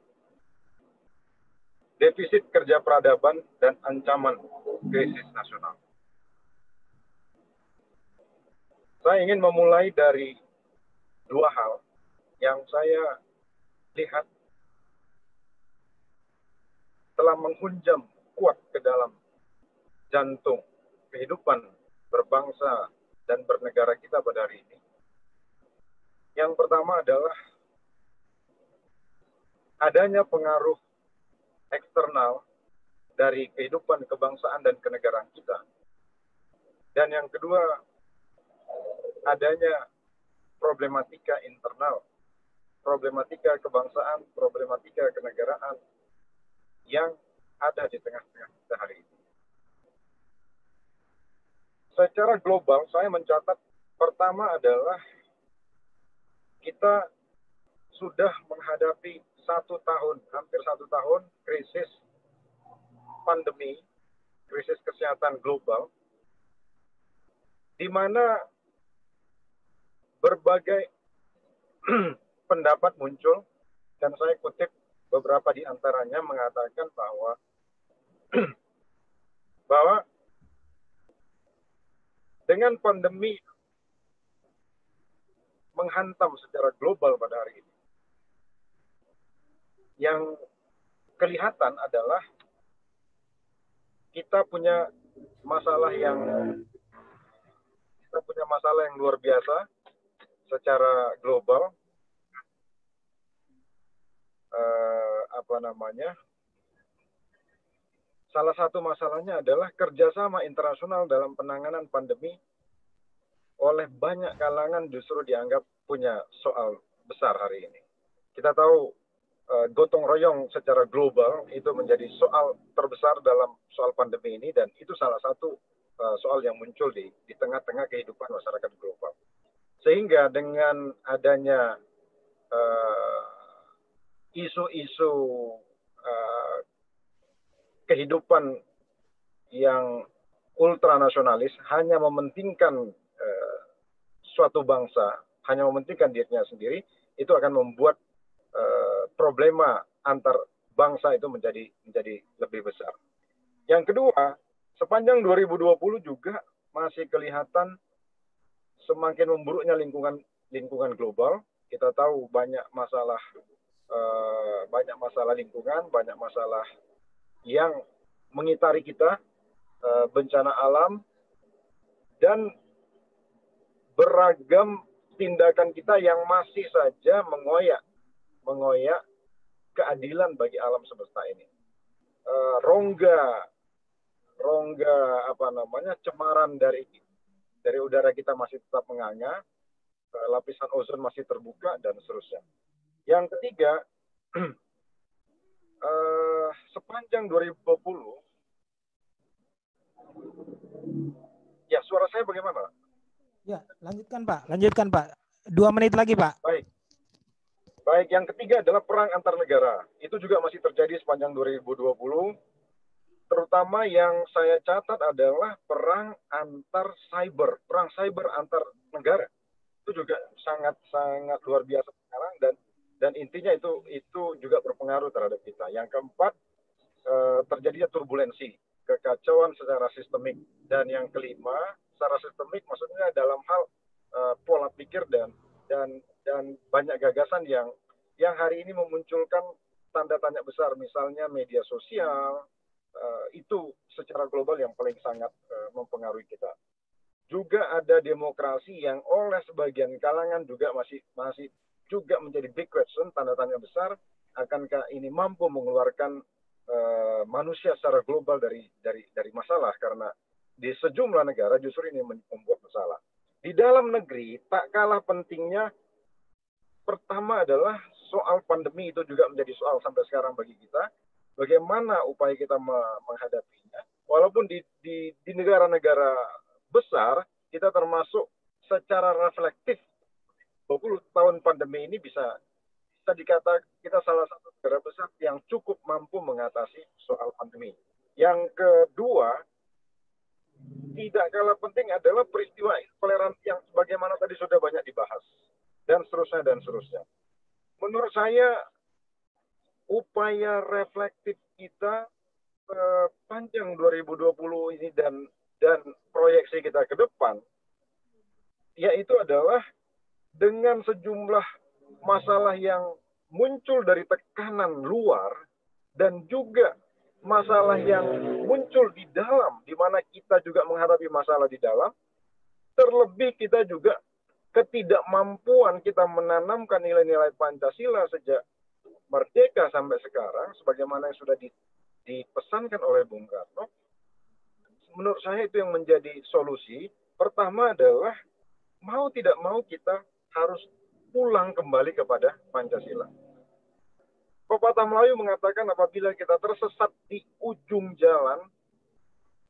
I: defisit kerja peradaban dan ancaman krisis nasional. Saya ingin memulai dari dua hal yang saya lihat telah menghunjam kuat ke dalam jantung kehidupan berbangsa dan bernegara kita pada hari ini. Yang pertama adalah adanya pengaruh eksternal dari kehidupan kebangsaan dan kenegaraan kita. Dan yang kedua, adanya problematika internal, problematika kebangsaan, problematika kenegaraan yang ada di tengah-tengah kita hari ini. Secara global, saya mencatat pertama adalah kita sudah menghadapi hampir satu tahun krisis pandemi, krisis kesehatan global, di mana berbagai pendapat muncul, dan saya kutip beberapa di antaranya mengatakan bahwa dengan pandemi menghantam secara global pada hari ini, yang kelihatan adalah kita punya masalah yang luar biasa secara global. Salah satu masalahnya adalah kerjasama internasional dalam penanganan pandemi oleh banyak kalangan justru dianggap punya soal besar hari ini. Kita tahu gotong royong secara global itu menjadi soal terbesar dalam soal pandemi ini, dan itu salah satu soal yang muncul di tengah-tengah kehidupan masyarakat global. Sehingga dengan adanya isu-isu kehidupan yang ultranasionalis, hanya mementingkan suatu bangsa, hanya mementingkan dirinya sendiri, itu akan membuat problema antar bangsa itu menjadi lebih besar. Yang kedua, sepanjang 2020 juga masih kelihatan semakin memburuknya lingkungan global. Kita tahu banyak masalah lingkungan, banyak masalah yang mengitari kita, bencana alam, dan beragam tindakan kita yang masih saja mengoyak keadilan bagi alam semesta ini. Rongga cemaran dari udara kita masih tetap menganga, lapisan ozon masih terbuka, dan seterusnya. Yang ketiga, sepanjang 2020, ya, suara saya bagaimana?
G: Ya, lanjutkan Pak. 2 menit lagi Pak.
I: Baik, yang ketiga adalah perang antar negara. Itu juga masih terjadi sepanjang 2020. Terutama yang saya catat adalah perang cyber antar negara. Itu juga sangat luar biasa sekarang, dan intinya itu juga berpengaruh terhadap kita. Yang keempat, terjadinya turbulensi, kekacauan secara sistemik. Dan yang kelima, secara sistemik maksudnya dalam hal pola pikir dan banyak gagasan yang hari ini memunculkan tanda tanya besar, misalnya media sosial, itu secara global yang paling sangat mempengaruhi kita. Juga ada demokrasi yang oleh sebagian kalangan juga masih juga menjadi big question, tanda tanya besar, akankah ini mampu mengeluarkan manusia secara global dari masalah, karena di sejumlah negara justru ini membuat masalah. Di dalam negeri tak kalah pentingnya, pertama adalah soal pandemi, itu juga menjadi soal sampai sekarang bagi kita. Bagaimana upaya kita menghadapinya? Walaupun di negara-negara besar, kita termasuk secara reflektif 20 tahun pandemi ini bisa dikatakan kita salah satu negara besar yang cukup mampu mengatasi soal pandemi. Yang kedua, tidak kalah penting adalah peristiwa intoleransi yang sebagaimana tadi sudah banyak dibahas, dan seterusnya. Menurut saya, upaya reflektif kita panjang 2020 ini dan proyeksi kita ke depan, yaitu adalah dengan sejumlah masalah yang muncul dari tekanan luar dan juga masalah yang muncul di dalam, di mana kita juga menghadapi masalah di dalam, terlebih kita juga ketidakmampuan kita menanamkan nilai-nilai Pancasila sejak merdeka sampai sekarang, sebagaimana yang sudah dipesankan oleh Bung Karno. Menurut saya itu yang menjadi solusi. Pertama adalah mau tidak mau kita harus pulang kembali kepada Pancasila. Pepatah Melayu mengatakan apabila kita tersesat di ujung jalan,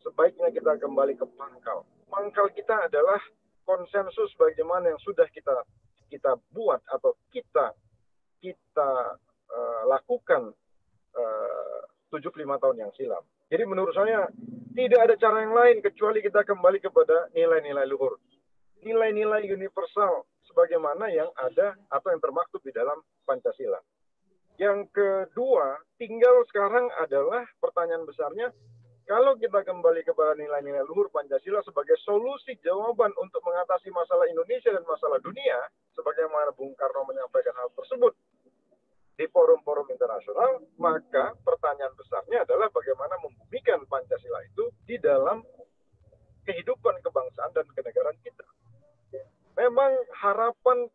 I: sebaiknya kita kembali ke pangkal. Pangkal kita adalah konsensus bagaimana yang sudah kita buat atau kita lakukan 75 tahun yang silam. Jadi menurut saya tidak ada cara yang lain kecuali kita kembali kepada nilai-nilai luhur. Nilai-nilai universal sebagaimana yang ada atau yang termaktub di dalam Pancasila. Yang kedua, tinggal sekarang adalah pertanyaan besarnya, kalau kita kembali kepada nilai-nilai luhur Pancasila sebagai solusi jawaban untuk mengatasi masalah Indonesia dan masalah dunia, sebagaimana Bung Karno menyampaikan hal tersebut di forum-forum internasional, maka pertanyaan besarnya adalah bagaimana membumikan Pancasila itu di dalam kehidupan kebangsaan dan kenegaraan kita. Memang harapan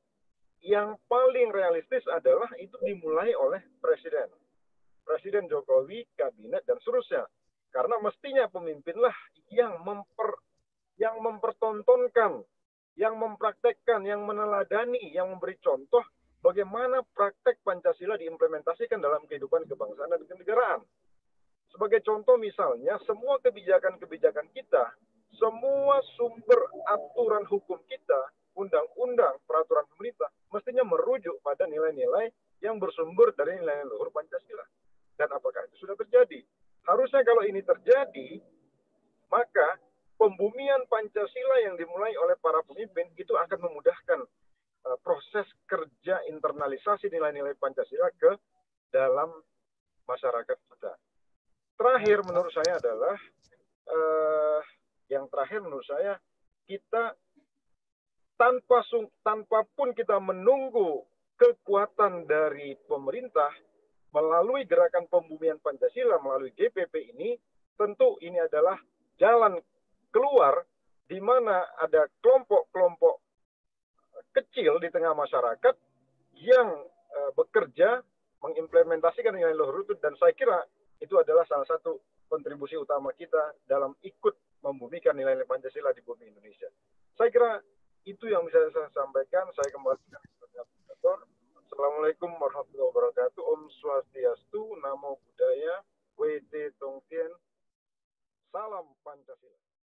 I: yang paling realistis adalah itu dimulai oleh Presiden Jokowi, kabinet, dan seterusnya. Karena mestinya pemimpinlah yang mempertontonkan, yang mempraktekkan, yang meneladani, yang memberi contoh bagaimana praktek Pancasila diimplementasikan dalam kehidupan kebangsaan dan kenegaraan. Sebagai contoh misalnya, semua kebijakan-kebijakan kita, semua sumber aturan hukum kita, undang-undang, peraturan pemerintah, mestinya merujuk pada nilai-nilai yang bersumber dari nilai luhur Pancasila. Dan apakah itu sudah terjadi? Harusnya kalau ini terjadi, maka pembumian Pancasila yang dimulai oleh para pemimpin itu akan memudahkan proses kerja internalisasi nilai-nilai Pancasila ke dalam masyarakat kita. Terakhir menurut saya adalah, kita tanpa pun kita menunggu kekuatan dari pemerintah melalui gerakan pembumian Pancasila melalui GPP ini, tentu ini adalah jalan keluar di mana ada kelompok-kelompok kecil di tengah masyarakat yang bekerja mengimplementasikan nilai luhur itu, dan saya kira itu adalah salah satu kontribusi utama kita dalam ikut membumikan nilai-nilai Pancasila di bumi Indonesia. Saya kira itu yang bisa saya sampaikan. Saya kembalikan kepada Assalamualaikum warahmatullahi wabarakatuh. Om Swastiastu, Namo Buddhaya, WT